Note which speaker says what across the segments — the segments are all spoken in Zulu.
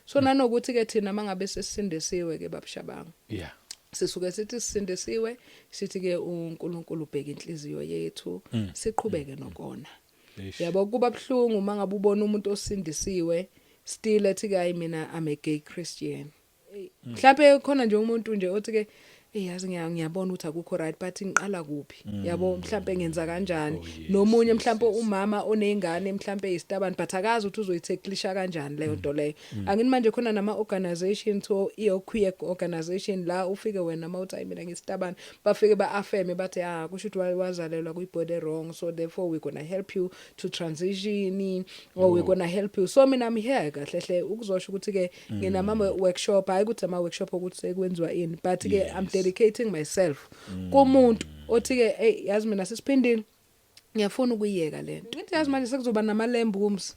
Speaker 1: so nanokuthi ke thina mangabe sesindisiwe ke babushabanga sisuke sithi sisindisiwe sithi ke uNkulunkulu ubheka inhliziyo yethu siqhubeke nokona yabo kuba buhlungu mangabe ubona umuntu osindisiwe still ethi ke mina I'm a gay Christian mhlawumbe khona nje umuntu nje othi ke yazi ngiyabona ukuthi akukho right but ngiqala kuphi yabo mhlawumbe ngenza kanjani nomunye mhlawumbe umama onezingane mhlawumbe istabani but akazi ukuthi uzoyitheklisha kanjani leyo nto leyo angini manje khona nama organization to queer organization la ufike wena mawuthi mina ngistabani bafike ba-affirm bathi kusho ukuthi wazalelwa kuyibody wrong so therefore we're going to help you to transition or we're going to help you so mina I'm here kahle hle ukuzosho ukuthi ke nginama workshop hayi ukuthi ama workshop ukuthi sekwenziwa ini but ke I'm dedicating myself kumuntu othi ke yazi mina sisiphindile ngiyafuna ukuyiyeka lento ngithi yazi manje sekuzoba namalembu kumsi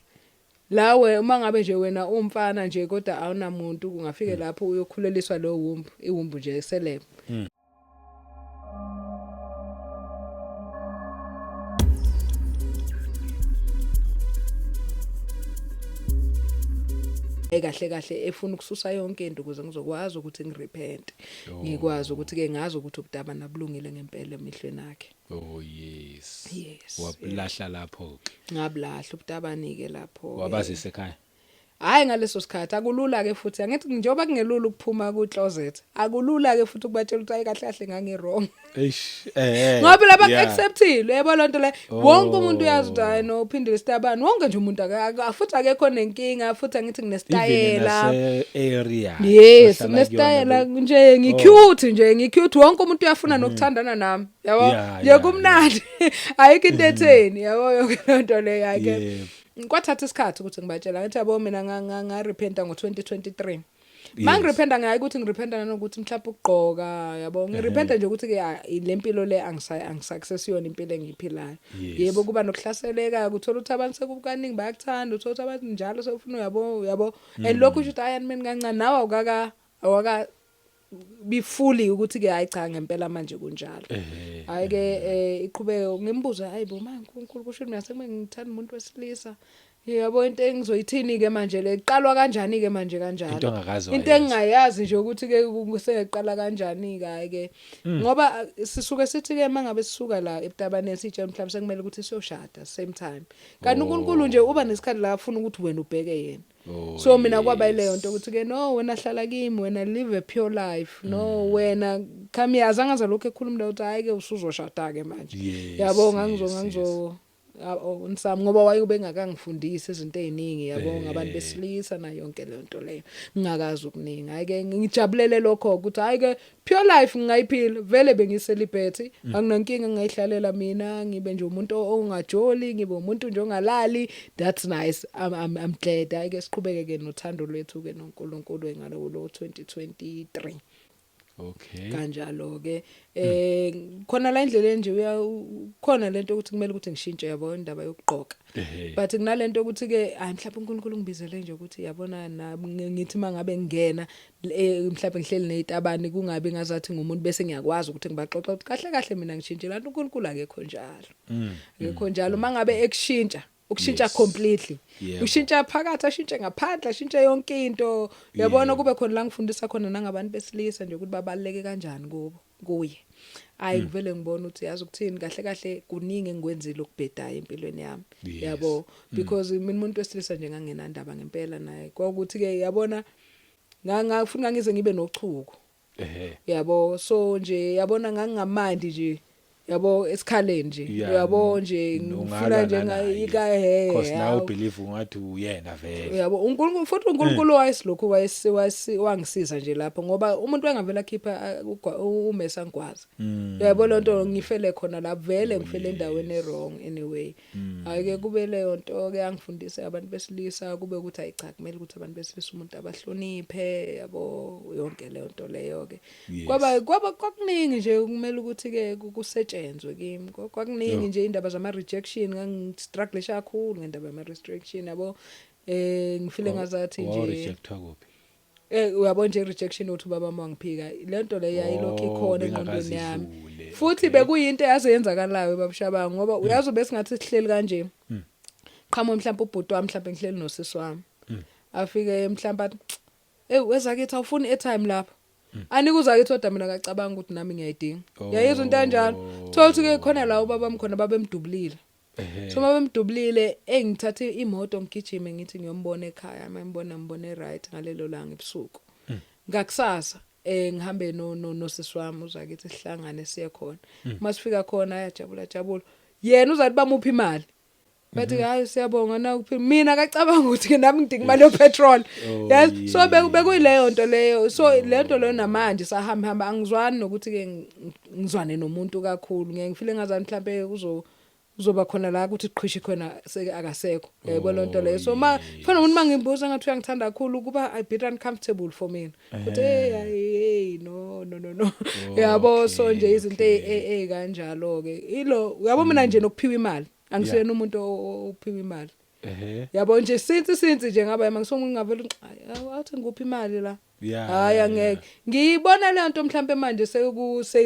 Speaker 1: lawe uma ngabe nje wena umfana nje kodwa awunamuntu kungafike lapho uyokhuleliswa lo wumbu iwumbu nje selebe kahle efuna ukususa yonke into ukuze ngizokwazi ukuthi ngirepent ngikwazi ukuthi ke ngazi ukuthi ubudaba nabulungile ngempela emihlweni akhe
Speaker 2: yes wablahla lapho
Speaker 1: ngablahla ubudabani ke lapho
Speaker 2: wabazisa ekhaya
Speaker 1: hayi ngaleso sikhathi akulula ke futhi angithi njengoba kungelula ukuphuma ku closet akulula ke futhi ukubatshela ukuthi hayi kahle kahle ngangirong ngoba laba acceptile yebo lonto le wonke umuntu uyazi ukuthi hayi no uphindile istabani wonke nje umuntu futhi akekho nenkinga futhi angithi nginestayela
Speaker 2: area
Speaker 1: yes nestayela nje ngicute wonke umuntu uyafuna nokuthandana nami yabo nje kumnandi ayikho into etheni yabo yonke lonto le yake kwathatha isikhathi ukuthi ngibatshela ngathi yabo mina ngarepenta ngo2023 mangirepenta ngayi ukuthi ngirepenta nokuthi mhlawumbe ukugqoka yabo ngirepenta nje ukuthi ke lempilo le angisaccessiyona impilo engiyiphilayo yebo kuba nokuhlaseleka kuthola ukuthi abantu sekubukaningi bayakuthanda uthola ukuthi abantu njalo sefuna yabo and lokho ukuthi ayani mina kancane nawe awaka bifuli ukuthi ke hayi cha ngempela manje kunjalo hayi ke iqhubeke ngimbuza hayibo manje uNkulunkulu kusho mina sengithanda umuntu wesilisa yabo into engizoyithini ke manje le iqalwa kanjani ke manje kanjalo into engingayazi nje ukuthi ke kuseqala kanjani ke ke ngoba sisuke sithi ke mangabe sisuka la ebutabane sitshela mhlawumbe sekumele ukuthi siyoshada same time kanti uNkulunkulu nje uba nesikhathi la afuna ukuthi wena ubheke yena so mina kwaba leyo nto ukuthi ke no wena hlala kimi wena live a pure life no wena khami yazangaza lokho ekhuluma lo ukuthi hayi ke usuzoshada ke manje yabo ngangizo unsami ngoba wayebe ngakangifundisa izinto eziningi yabo ngabantu besilisa na yonke le nto leyo ngingakazi ukuningi hayi ke ngijabulele lokho ukuthi hayi ke pure life ngiyiphila vele bengiselibhethi anginankinga ngiyihlalela mina ngibe nje umuntu ongajoli ngibe umuntu nje ongalali that's nice I'm glad hayi ke siqhubeke ke nothando lwethu ke noNkulunkulu engalo 2023
Speaker 2: okay
Speaker 1: kanjalo ke khona la indlela nje khona lento ukuthi kumele ukuthi ngishintshe yabo indaba yokugqoka but kunalento ukuthi ke hayi mhlawumbe uNkulunkulu ngibizele nje ukuthi yabona ngithi mangabe ngena mhlawumbe ngihleli nezitabani kungabi ngazathi ngumuntu bese ngiyakwazi ukuthi ngibaxoxa ukuthi kahle kahle mina ngishintshe lanto uNkulunkulu akekho njalo akekho njalo mangabe ukushintsha completely ushintsha phakathi ashintshe ngaphandle ashintshe yonke into yabona kube khona la ngifundisa khona nangabantu besilisa nje ukuthi babaleke kanjani kuye hayi kuvele ngibona ukuthi yazi ukuthini kahle kahle kuningi engikwenzile ukubhedayo empilweni yami yabo because mina umuntu wesilisa nje ngangenandaba ngempela naye ukuthi ke yabona ngafuna ngize ngibe nochuko yabo so nje yabona ngangingamandi nje yabo esikhaleni nje yabo nje ngifuna nje ngayika
Speaker 2: because now believe ungathi uyena vele
Speaker 1: yabo uNkulunkulu futhi uNkulunkulu wayesilokhu wangisiza nje lapho ngoba umuntu engavela khipha umesa ngikwazi yabo lonto ngifele khona la vele ngifele endaweni wrong anyway ayike kube leyo nto ke yangifundisa abantu besilisa kube ukuthi ayicha kumele ukuthi abantu besilisa umuntu abahloniphe yabo yonke leyo nto leyo ke kwaba kwakuningi nje kumele ukuthi ke kusetshenzwe kimi kwakuningi nje indaba zama rejection ngangistruggle kakhulu ngendaba yama restriction yabo ngifile ngazathi nje
Speaker 2: rejectwa kuphi
Speaker 1: uyabona nje rejection uthi baba mangiphika lento le yayilokho ikhona engqondweni yami futhi bekuyinto yazenzakalayo babushabanga ngoba uyazi besingathi sihleli kanje qhamu mhlawumbe ubhuti wami mhlawumbe ngihleli nosisi wami afike mhlawumbe wezakithi awufuni airtime lapha anikuza kithi oda mina akacabanga ukuthi nami ngiyayidinga yayizwa into kanjalo thothi ke khona la ubaba mkhona babemdubulile so babemdubulile engithathe imoto ngigijime ngithi ngiyombona ekhaya mbone right ngalelo langa ebusuku ngakusasa ngihambe no sisi wami uzakithi sihlangane siye khona masifika khona ayajabula yena uzathi bamuphi imali bathi hayi siyabonga na mina akacabanga ukuthi nami ngidinga imali yopetrol yes so bekuyileyo nto leyo so lento leyo namanje sahamba angizwani nokuthi ke ngizwane nomuntu kakhulu ngiyangifile ngazani mhlambe uzoba khona la ukuthi iqhishi khona akasekho yebo lonto leyo so fana umuntu mangimbuza ngathi uyangithanda kakhulu kuba I bit uncomfortable for mina but hey no yabo so nje izinto kanjalo ke ilo yabo mina nje nokuphiwa imali angisena umuntu ophiwa imali yabo nje since nje ngaba mangisonke ngavela athi nguphi imali la hayi angeke ngiyibona le nto mhlambe manje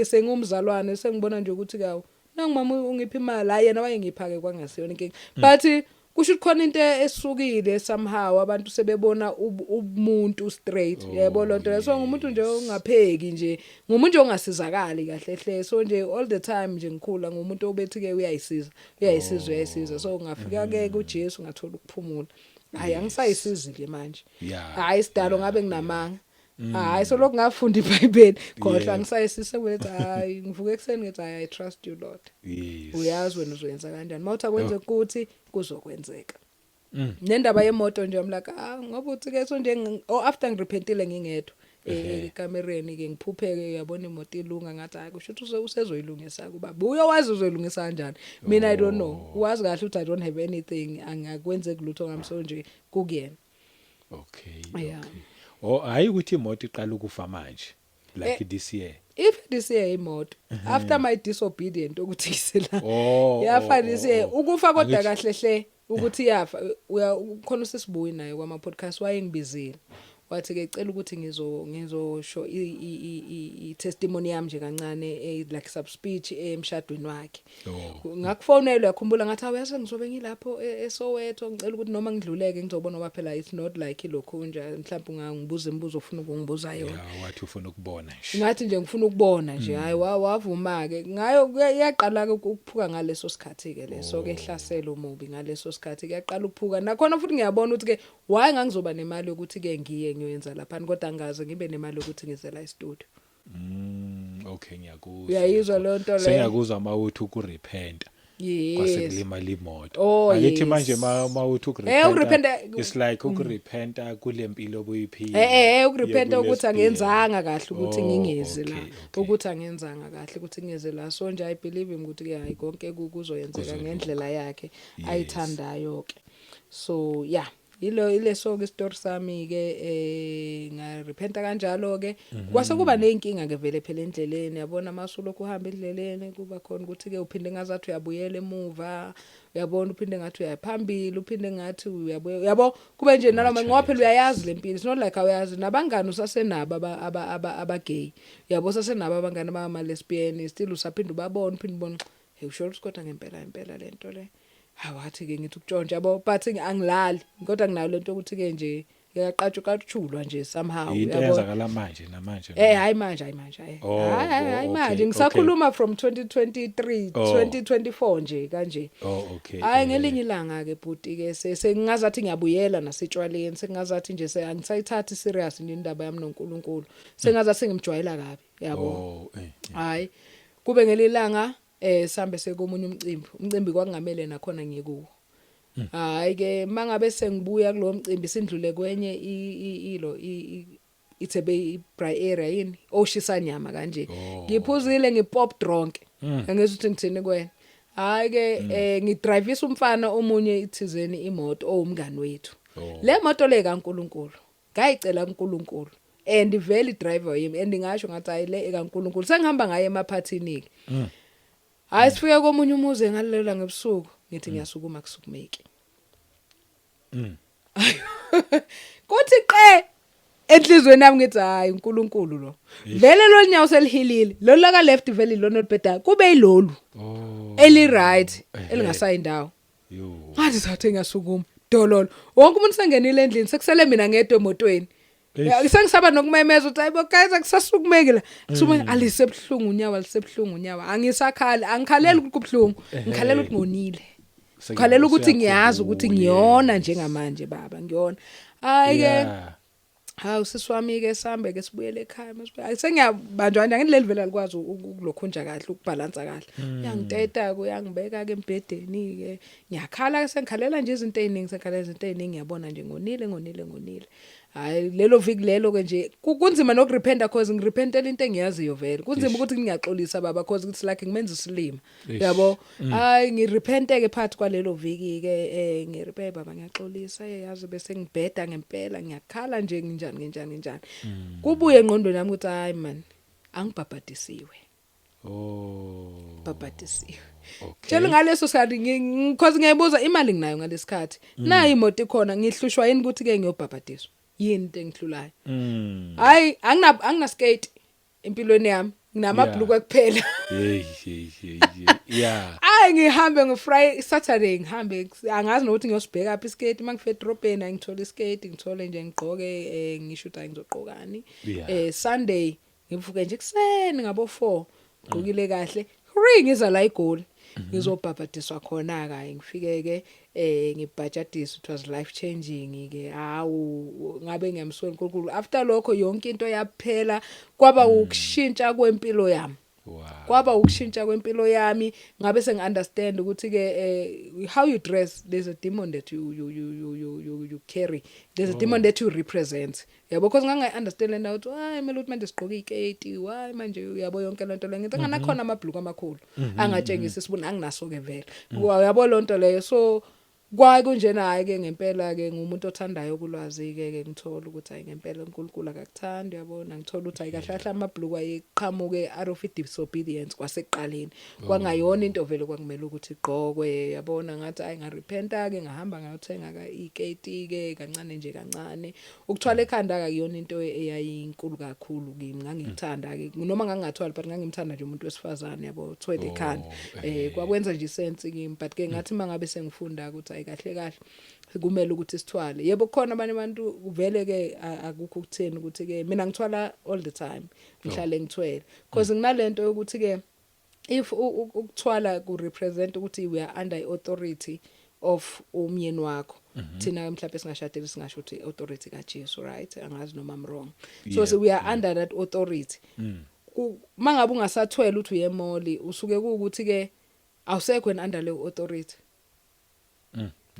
Speaker 1: sengumzalwane sengibona nje ukuthi kawo nangimama ungiphi imali hayi yena wayengiphake kwangasiyona inkinga but kusho khona into esukile somehow abantu sebebona umuntu straight yebo lonto so ngumuntu nje ongapheki nje ngumuntu nje ongasizakali kahle hle so nje all the time nje ngikhula ngumuntu obethi ke uyayisiza so ngafika ke kuJesu ngathola ukuphumula hayi angisayisizile manje hayi sidalo ngabe nginamanga hayi so lokho ngafunda iBhayibheli kodwa angisayisise ukuthi hayi ngivuke ekseni ngithi I trust you Lord uyazi wena uzoyenza kanjani mawuthi akwenze ukuthi kuzokwenzeka nendaba yemoto nje amlaka ngoba uthi ke so nje after ngirepentile ngingedwa ekamereni ke ngiphupheke uyabona imoto ilunga ngathi hayi kusho ukuthi usezoyilungisa kuba uyowazi uzoyilungisa kanjani mina I don't know wazi kahle ukuthi I don't have anything angakwenze kulutho ngamso nje kukuyena
Speaker 2: okay hayi ukuthi imoto iqala ukufa manje like this year
Speaker 1: if this year imoto after my disobedient ukuthi isela yafa this year ukufa kodwa kahle hle ukuthi yafa ukhona usisibuyi naye kwama podcast wayengibizile wathi ke cela ukuthi ngizosho i-testimony yami nje kancane like sub speech emshadweni wakhe ngakufonela yakhumbula ngathi awuyase ngizobe ngilapho eSoweto ngicela ukuthi noma ngidluleke ngizobona ngoba phela it's not like ilokho nje mhlawumbe ungangibuza imibuzo ofuna ukungibuza yona
Speaker 2: wathi ufuna ukubona
Speaker 1: nje ngathi nje ngifuna ukubona nje hayi wavuma ke ngayo yaqala ke ukuphuka ngaleso sikhathi ke leso ke ehlasela umubi ngaleso sikhathi yaqala ukuphuka nakhona futhi ngiyabona ukuthi ke why ngangizoba nemali yokuthi ke ngiye ngiyoyenza lapha kodwa angaze ngibe nemali yokuthi ngize la e-studio
Speaker 2: okay ngiyakuzwa
Speaker 1: uyayizwa le nto le
Speaker 2: sengiyakuzwa mawuthi ukurepenta kwasekulima limoto akithi manje mawuthi ukurepenta it's like ukurepenta kulempilo obuyiphila
Speaker 1: ukurepenta ukuthi angenzanga kahle ukuthi ngingeze la ukuthi angenzanga kahle ukuthi ngingeze la so nje I believe ukuthi ke hayi konke kuzoyenzeka ngendlela yakhe ayithandayo ke so yeah ile so ke story sami ke ngarepenta kanjalo ke kwase kuba nenkinga ke vele phela endleleni yabona masulo kuhamba endleleni kuba khona ukuthi ke uphinde ngazathi uyabuyela emuva uyabona uphinde ngathi uyaphambili uphinde ngathi uyabuya yabo kube nje nalama ngoba phela uyayazi lempilo it's not like awuyazi nabangani usasenabo abagay yabo sasenabo abangani abama lesbian still usaphinde ubabona uphinde ubona hey usho ukuthi kodwa ngempela lento le awathi ke ngithi ukutshontsha yabo but angilali kodwa nginayo lento ukuthi ke nje yaqatshulwa nje somehow
Speaker 2: yabo yenzakala manje namanje
Speaker 1: hayi manje hayi manje ngisakhuluma from 2023 2024 nje kanje
Speaker 2: okay
Speaker 1: hayi ngelinye ilanga ke bhuti ke sengingazathi ngiyabuyela nasitshwaleni sengingazathi nje angisayithathi serious indaba yami noNkulunkulu sengazathi sengimjwayela kabi yabo hayi kube ngelilanga sambe sekomunye umcimbi kwakungamele nakhona ngiyekuwo hayi ke mangabe sengibuya kulo mcimbi sindlule kwenye ithebe iBray area yini oshisa nyama kanje ngiphuzile ngipop drunk angezuthi ngithini kwena hayi ke ngidrivisa umfana omunye ithizeni imoto owumngani wethu le moto le kaNkulunkulu ngayicela uNkulunkulu and vele driver yimi and ngisho ngathi ayile kaNkulunkulu sengihamba ngaye emaphathini hayi sifike komunye umuzi ngalelela ngebusuku ngithi ngiyasukuma kusukumeki kuthi qe enhlizweni nami ngithi hayi uNkulunkulu lo vele lo nyawo selihilile lo la ka left vele lo notbeda kube yilolu eli right elingasayindawo ngathi sathe ngiyasukuma dololo wonke umuntu sengenile endlini sekusele mina ngedwe emotweni Sengisaba nokumemeza uthi hayibo guys akusasukumeki la. Kusuma alisebhlungu unyawo. Angisakhali, angikhaleli ukuthi kubhlungu. Ngikhalela ukuthi ngonile. Ngikhalela ukuthi ngiyazi ukuthi ngiyona njengamanje baba, ngiyona. Hayi ke. Hawu siswami ke sambe ke sibuyele ekhaya masibuya. Sengiyabanjwa nje ngileli vela likwazi ukulokhunja kahle, ukubalansa kahle. Uyangiteta uyangibeka ke embedeni ke. Ngiyakhala sengikhalela nje izinto eziningi, ngiyabona nje ngonile. Hayi lelo viki lelo ke nje kunzima nokurepenta cause ngirepentela into engiyaziyo vele. Kunzima ukuthi ngiyaxolisa baba cause it's like ngimenza isilima. Yabo. Hayi ngirepente ke phakathi kwalelo viki ke ngirephe baba ngiyaxolisa yazi bese ngibheda ngempela ngiyakhala nje njani. Kubuye engqondweni yami ukuthi hayi man angibhabhadisiwe. Babhadisiwe. Tshela ngaleso sikhathi because ngiyayibuza imali nginayo ngalesikhathi. Nayi imoto ikhona ngihlushwa yini ukuthi ke ngiyobhabhadiswa. Yini into engihlulayo. Hayi angina skate empilweni yami. Nginamabhluku kuphela.
Speaker 2: Yeah.
Speaker 1: Hayi ngihambe ngoFriday Saturday ngihambe angazi nokuthi ngiyosibheka uphi skate mangifike edrobheni ngithola iskate ngithole nje ngigqoke ngisho ukuthi ngizogqokani. Sunday ngivuke nje kuseni ngabo 4 ngqokile kahle. Ngiza la igoli. Ngizobhabhadiswa khona kayi ngifike ke ngibudgetis it was life changing ke hawu ngabe ngiyamswela uNkulunkulu after lokho yonke into yaphela kwaba ukushintsha kwempilo yami. Kwaba ukushintsha kwempilo yami ngabe sengiunderstand ukuthi ke how you dress there's a demon that you carry, there's a demon that you represent. Yabo because ngangayiunderstand na ukuthi hayi mele ukuthi manje sigqoke iketi hayi manje uyabo yonke lento le ngithi nganakhona amabhluku amakhulu angatshengisa isibuni anginaso ke vele yabo lonto leyo so kwakunjena hayi ke ngempela ke ngumuntu othandayo kulwazi ke ngithola ukuthi hayi ngempela uNkulunkulu akakuthandi yabona ngithola ukuthi hayi kahle amabhluku ayiqhamuke out of disobedience kwasekuqaleni kwangayona into vele kwakumele ukuthi igqokwe yabona ngathi hayi ngarepenta ke ngahamba ngayothenga ka iketi ke kancane ukuthwala ekhanda akuyona into eyayinkulu kakhulu kimi ngangikuthanda ke noma ngangathwala but ngangimthanda nje umuntu wesifazane yabo thwele ekhanda kwakwenza nje sense kimi but ke ngathi mangabe sengifunda ukuthi kahle kumele ukuthi sithwale yebo khona abanye abantu uvele ke akukho ukutheni ukuthi ke mina ngithwala all the time ngihlale ngithwele because nginalento yokuthi ke if ukuthwala ku represent ukuthi we are under authority of umyeni wakho thina mhlawumbe singashadile singasho ukuthi authority kaJesu right angazi noma I'm wrong so we are under that authority mangabe ungasathwele uthi uyemoli usuke ukuthi ke awusekho under le authority.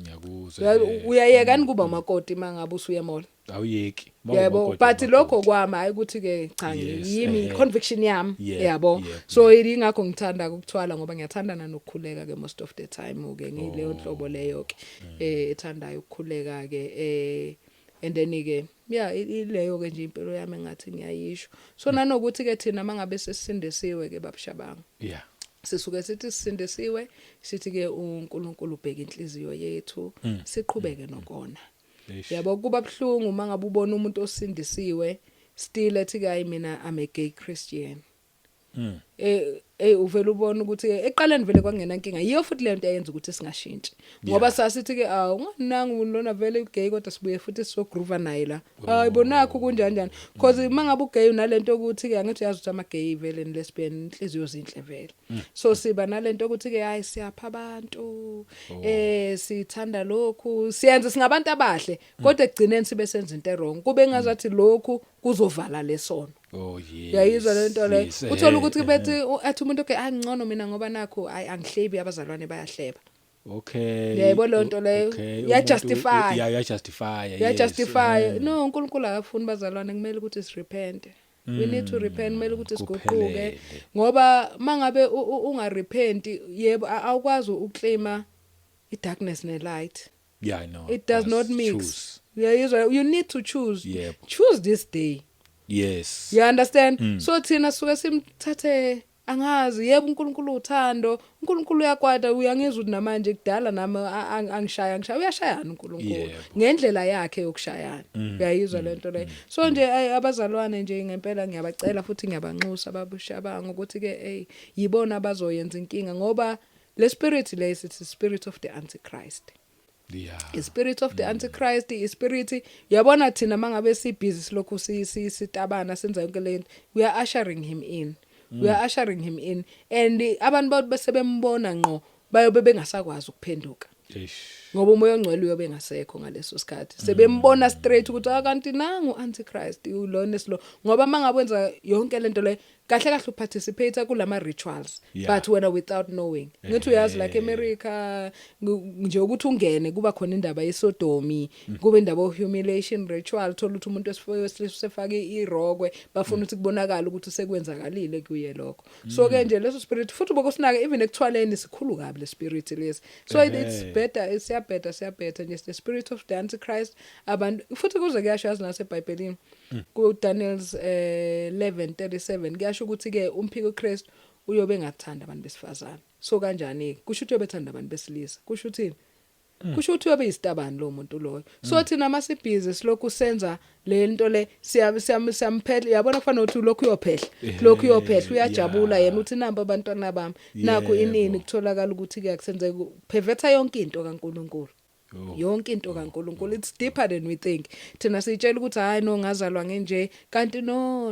Speaker 2: Ngiyakuzwa.
Speaker 1: Uyayeka nikuba umakoti mangabe usuyemola.
Speaker 2: Awuyeki.
Speaker 1: Yebo, but lokho kwami hayi ukuthi ke cha yimi conviction yami yabo. So ingakho ngithanda ukuthwala ngoba ngiyathandana nokukhuleka ke most of the time ke ngileyo nhlobo leyo ke ethandayo ukukhuleka ke and then ke ileyo ke nje impilo yami ngathi ngiyayisho. So nanokuthi ke thina mangabe sesindisiwe ke babushabanga.
Speaker 2: Yeah.
Speaker 1: Sisuke sithi sisindisiwe sithi ke uNkulunkulu ubheka inhliziyo yethu siqhubeke nokona. Yabo kuba buhlungu mangabe ubona umuntu osindisiwe still ethi ke mina I'm a gay Christian. Uvela ubona ukuthi eqaleni vele kwangena inkinga yiyo futhi le nto eyenza ukuthi singashintshi ngoba sasithi ke unganangu lona vele gay kodwa sibuye futhi sizogroova naye la ayibonakho kunjani because mangabe ugay unalento ukuthi ke angithi yazi ukuthi ama gay vele and lesbian inhliziyo zinhle vele so siba nalento ukuthi ke hayi siyapha abantu sithanda lokhu siyenza singabantu abahle kodwa egcineni sibe senza into wrong kube ngazathi lokhu kuzovala lesono.
Speaker 2: Oh yes.
Speaker 1: Yayizwa lento le. Uthola ukuthi bethi athi umuntu okay angcono mina ngoba nakho angihlebi abazalwane bayahleba.
Speaker 2: Okay.
Speaker 1: Yebo lonto leyo. Ya justify.
Speaker 2: Ya justify.
Speaker 1: No uNkulunkulu akafuni bazalwane kumele ukuthi sirepent. We need to repent kumele ukuthi sigoquke ngoba mangabe ungarepent yebo awukwazi ukuclaima idarkness nelight.
Speaker 2: Yeah I know.
Speaker 1: It does not mix. You need to choose.
Speaker 2: Yep.
Speaker 1: Choose this day.
Speaker 2: Yes.
Speaker 1: You understand? So thina suke simthathe angazi yebo uNkulunkulu uthando uNkulunkulu uyakwada uyangizwa ukuthi namanje kudala nami angishaya uyashayana uNkulunkulu ngendlela yakhe yokushayana uyayizwa lento le so nje abazalwane nje ngempela ngiyabacela futhi ngiyabanxusa babushabanga ukuthi ke yibona abazoyenza inkinga ngoba le spirit le is the spirit of the antichrist. ispirit of the antichrist, ispirit yabona thina mangabe si busy silokhu sitabana senza yonke lento, we are ushering him in. We are ushering him in, and abantu besebembona ngqo bayobe bengasakwazi ukuphenduka. Ngoba umoya ongcwele uyobe ngasekho ngaleso sikhathi. Sebembona straight ukuthi akanti nangu antichrist ulona eslo. Ngoba mangabwenza yonke lento le kahle kahle uparticipate kulama rituals, but wena without knowing. Ngithi uyazi like America nje ukuthi ungene kuba khona indaba yesodomi, kube indaba humiliation ritual, thola ukuthi umuntu wesifake irogwe bafuna ukuthi kubonakala ukuthi sekwenzakalile kuye lokho. So ke nje leso spirit futhi bokusinaka even ekuthwaleni sikhulu kabi le spirit lesi. So it's better, it's better just the spirit of the antichrist abantu futhi kuze kuyasho yazi naseBhayibhelini ku Daniel's 11:37 kuyasho ukuthi ke umphiko uKristu uyobe engathanda abantu besifazana. So kanjani kusho ukuthi uyobethanda abantu besilisa. Kusho uthini? Kusho ukuthi uyobe isitabani lo muntu loyo. So thina masibhizi silokhu senza le nto le siyamphela yabona kufana ukuthi lokhu uyophehla uyajabula yena uthi namba abantwana bami nakho inini kutholakala ukuthi kuyakusenze perverta yonke into kaNkuluNkulu. Yonke into kaNkuluNkulu, it's deeper than we think. Thina sitshela ukuthi hayi no ngazalwa ngenje kanti no.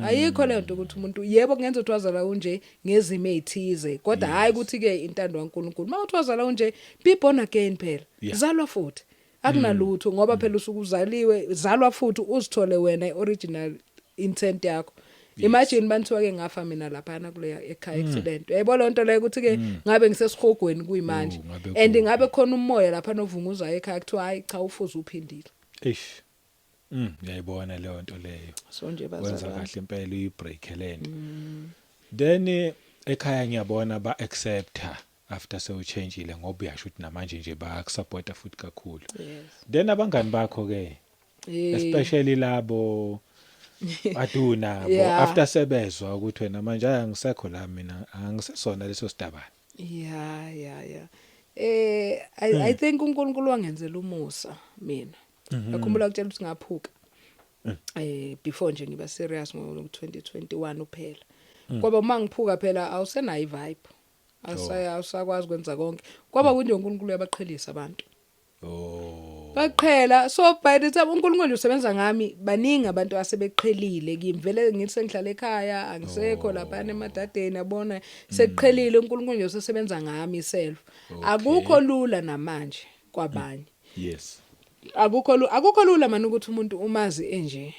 Speaker 1: Ayikho le nto ukuthi umuntu yebo kungenza ukuthi wazalwa unje ngezimo ezithize kodwa hayi ukuthi ke intando kaNkuluNkulu. Mawuthi wazalwa unje be born again phela. Zalwa futhi. Akunalutho ngoba phela usuku uzaliwe zalwa futhi uzithole wena original intent yakho. Imagine banthiwa ke ngafa mina lapha na kule ekhaya accident. Yebo lonto le ukuthi ke ngabe ngisesihogweni kuyimanje and ngabe khona umoya lapha novunguza ekhaya kuthiwa hayi cha ufuze uphindile.
Speaker 2: Ngiyayibona leyo nto leyo.
Speaker 1: So nje
Speaker 2: wenza kahle impela uyibreak lento. Then ekhaya ngiyabona ba accepta after so changeile ngoba uyasho ukuthi namanje nje bayakusupporta futhi kakhulu. Then abangani bakho ke especially labo aduna after sebezwa ukuthi wena manje angisekho la mina angisesona leso sitabana.
Speaker 1: I think uNkulunkulu wangenzela umusa mina. Ngakhumbula ukutshela ukuthi ngaphuka. Before nje ngiba serious ngo2021 uphela. Ngoba uma ngiphuka phela awusenayo vibe. Awusakwazi kwenza konke. Ngoba kunje uNkulunkulu uyabaqhelisa abantu. Baqhela so by the time uNkulunkulu usebenza ngami baningi abantu asebeqhelile ngimvele ngithi sengihlala ekhaya angisekho lapha emadadeni yabona sekuqhelile uNkulunkulu usebenza ngami self. Akukho lula namanje kwabanye. Akukho lula manje ukuthi umuntu umazi enje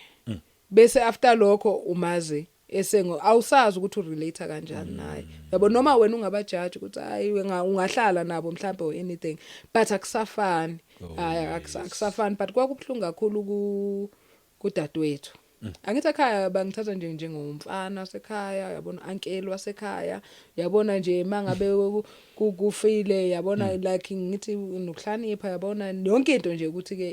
Speaker 1: bese after lokho umazi esengo awusazi ukuthi urelate kanjani naye yabo noma wena ungabajaji ukuthi hayi ungahlala nabo mhlawumbe or anything but akusafani akusafani but kwakubhlungu kakhulu kudadewethu. Angithi ekhaya bangithatha nje njengomfana wasekhaya yabona uncle wasekhaya yabona nje mangabe kufile yabona like ngithi nokuhlanipha yabona yonke into nje ukuthi ke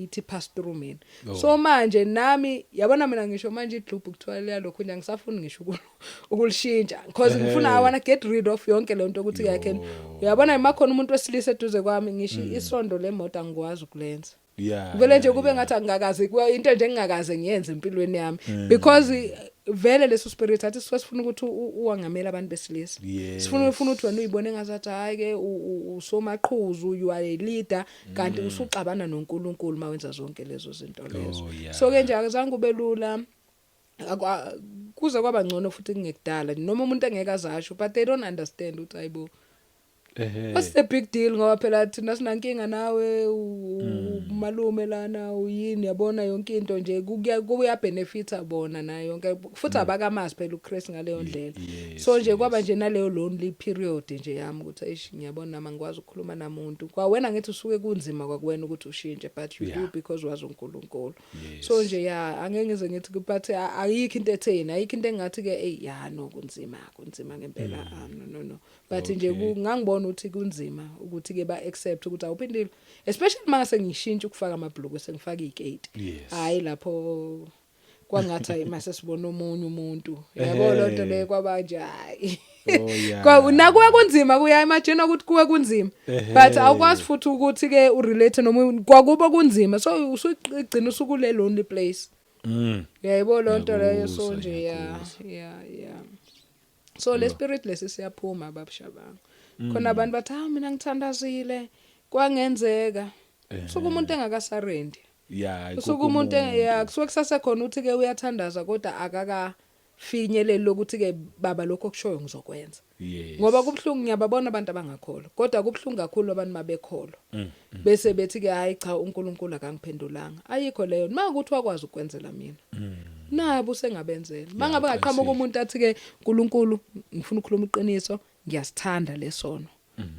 Speaker 1: ithi pass through mina. So manje nami yabona mina ngisho manje igroup kuthiwa lokho nje ngisafuna ngisho ukulishintsha because ngifuna I wanna get rid of yonke le nto ukuthi yakhe yabona imakhona umuntu wesilisa eduze kwami ngisho isondo lemoto angikwazi ukulenza. Vele nje kube ngathi angakaze into nje engingakaze ngiyenze empilweni yami because vele leso spirit athi sifuna ukuthi uwangamela abantu besilisa. Sifuna ukuthi wena uyibone ngazathi hayi ke usomaqhuzu you are a leader kanti usuxabana noNkulunkulu mawenza zonke lezo zinto lezo. So ke nje akazange kube lula kuze kwaba ngcono futhi ngekudala noma umuntu engeke azasho but they don't understand ukuthi hayibo what's the big deal ngoba phela thina sinankinga nawe umalume lana uyini yabona yonke into nje kuya benefita bona nayo yonke futhi abakamazi phela uChrist ngaleyo ndlela. So nje kwaba nje naleyo lonely period nje yami ukuthi eish ngiyabona mangikwazi ukukhuluma namuntu kwa wena ngithi usuke kunzima kwakuwena ukuthi ushintshe but you do because wazi uNkulunkulu. So nje angeke ngize ngithi but ayikho into etheni ayikho into engathi ke no kunzima ngempela no but nje ngangibona ukuthi kunzima ukuthi ke ba accept ukuthi awuphindile especially mase ngishintsha ukufaka amabhloko sengifaka iziketi hayi lapho kwangathi mase sibona omunye umuntu yabo lonto le kwabanje hayi nakwe kunzima kuya imagine ukuthi kuwe kunzima but awukwazi futhi ukuthi ke urelate noma kwakuba kunzima so usugcina usukule lonely place yabo lonto leyo so nje yeah so le spirit lesi siyaphuma babushabanga khona abantu bathi mina ngithandazile kwangenzeka usuku umuntu engakasarendi
Speaker 2: yeah
Speaker 1: usuku umuntu kusuke kusase khona uthi ke uyathandaza kodwa akakafinyeleli lokuthi ke baba lokho kushoyo ngizokwenza ngoba kubhlungu ngiyababona abantu abangakholwa kodwa kubhlungu kakhulu abantu mabekholwa bese bethi ke hayi cha uNkulunkulu akangiphendulanga ayikho leyo makuthi wakwazi ukwenzela mina nabo sengabenzela mangabe ngaqhamuka umuntu athi ke uNkulunkulu ngifuna ukukhuluma iqiniso ngiyasithanda lesono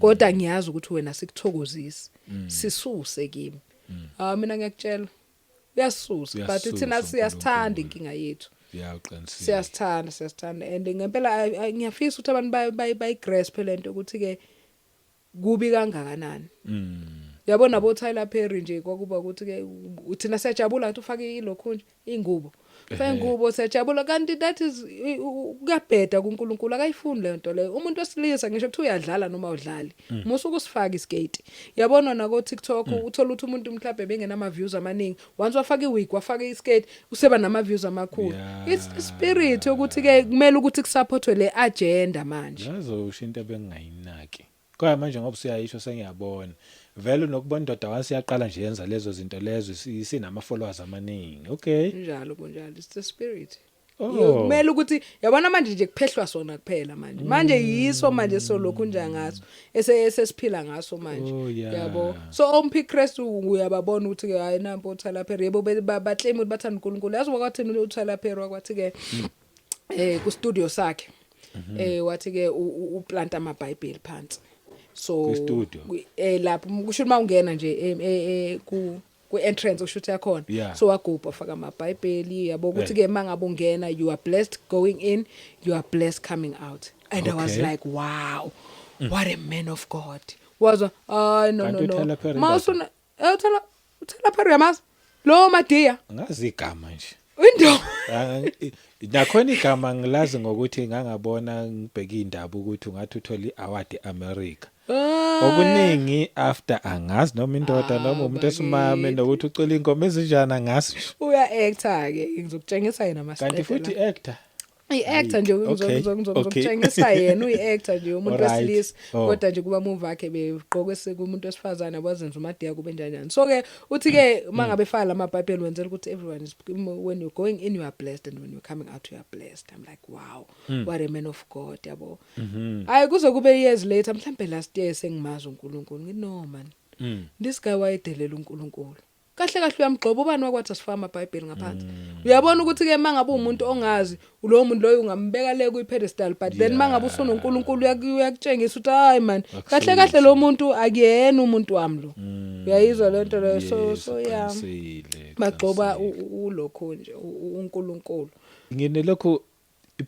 Speaker 1: kodwa ngiyazi ukuthi wena sikuthokozisi sisuse kimi mina ngiyakutshela uyasusa but thina siyasithanda inkinga yethu siyasithanda and ngempela ngiyafisa ukuthi abantu bayigrasp lento ukuthi ke kubi kangakanani yabona nabo Tyler Perry nje kwakuba ukuthi ke uthina siyajabula ukuthi ufake ilokhu nje ingubo fengubo siyajabula kanti that is kuyabheda kuNkulunkulu akayifuni le nto leyo umuntu wesilisa ngisho ukuthi uyadlala noma udlali musuku usifaka iskate yabona nako TikTok uthola ukuthi umuntu mhlawumbe bengenama views amaningi once wafaka iwig wafaka iskate useba nama views amakhulu it's spirit ukuthi ke kumele ukuthi kusupportwe le agenda manje
Speaker 2: yazo ushinto ebengayinaki kwa manje ngoba siyayisho sengiyabona vele nokubona indoda wasiyaqala nje yenza lezo zinto lezo sinama followers amaningi okay
Speaker 1: njalo kunjalo it's the spirit kumele ukuthi yabona manje nje kuphehlwa sona kuphela manje yiso manje solokhu nje ngaso esesiphila ngaso manje yabo so ompi Christu uyababona ukuthi ke hayi nampo Tyler Perry yebo baclaim ukuthi bathanda uNkulunkulu yazi wakwathini Tyler Perry wakwathi ke ku studio sakhe wathi ke uplanta amaBhayibheli phansi so lapho kusho uma ungena nje ku entrance ushuthi yakhona so wagubha faka amaBhayibheli yabo ukuthi ke mangabe ungena you are blessed going in you are blessed coming out and I was like wow what a man of God was no mausuna Tyler Perry yamas lo madia
Speaker 2: ngazi igama nje
Speaker 1: Indo
Speaker 2: nakhona igama ngilazi ngokuthi ngangabona ngibheka indaba ukuthi ungathi uthola iaward eAmerica okuningi after angazi noma indoda noma umuntu esimame nokuthi ucela ingoma ezinjani angazi
Speaker 1: uya actor ke ngizokutshengisa yena master
Speaker 2: kanti futhi actor
Speaker 1: i-actor nje ngizokutshengisa yena uyi-actor nje umuntu wesilisa kodwa nje kuba move wakhe begqoke sekumuntu wesifazane abazenza umadiya kube njani so ke uthi ke mangabe fala amaBhayibheli wenzela ukuthi everyone is when you're going in you are blessed and when you're coming out you are blessed I'm like wow what a man of God yabo hayi kuzokube years later mhlambe last year sengimazi uNkulunkulu ngino man this guy wayedelela uNkulunkulu kahle uyamgxoba ubani wakwathi asifaka amaBhayibheli ngaphansi uyabona ukuthi ke mangabe umuntu ongazi lo muntu loyo ungambeka le kuyipedestal but then mangabe usuna uNkulunkulu uyakutshengisa ukuthi hayi man kahle lo muntu akuyena umuntu wami lo uyayizwa lento leyo so yeah bagxoba ulokho nje uNkulunkulu
Speaker 2: ngine lokho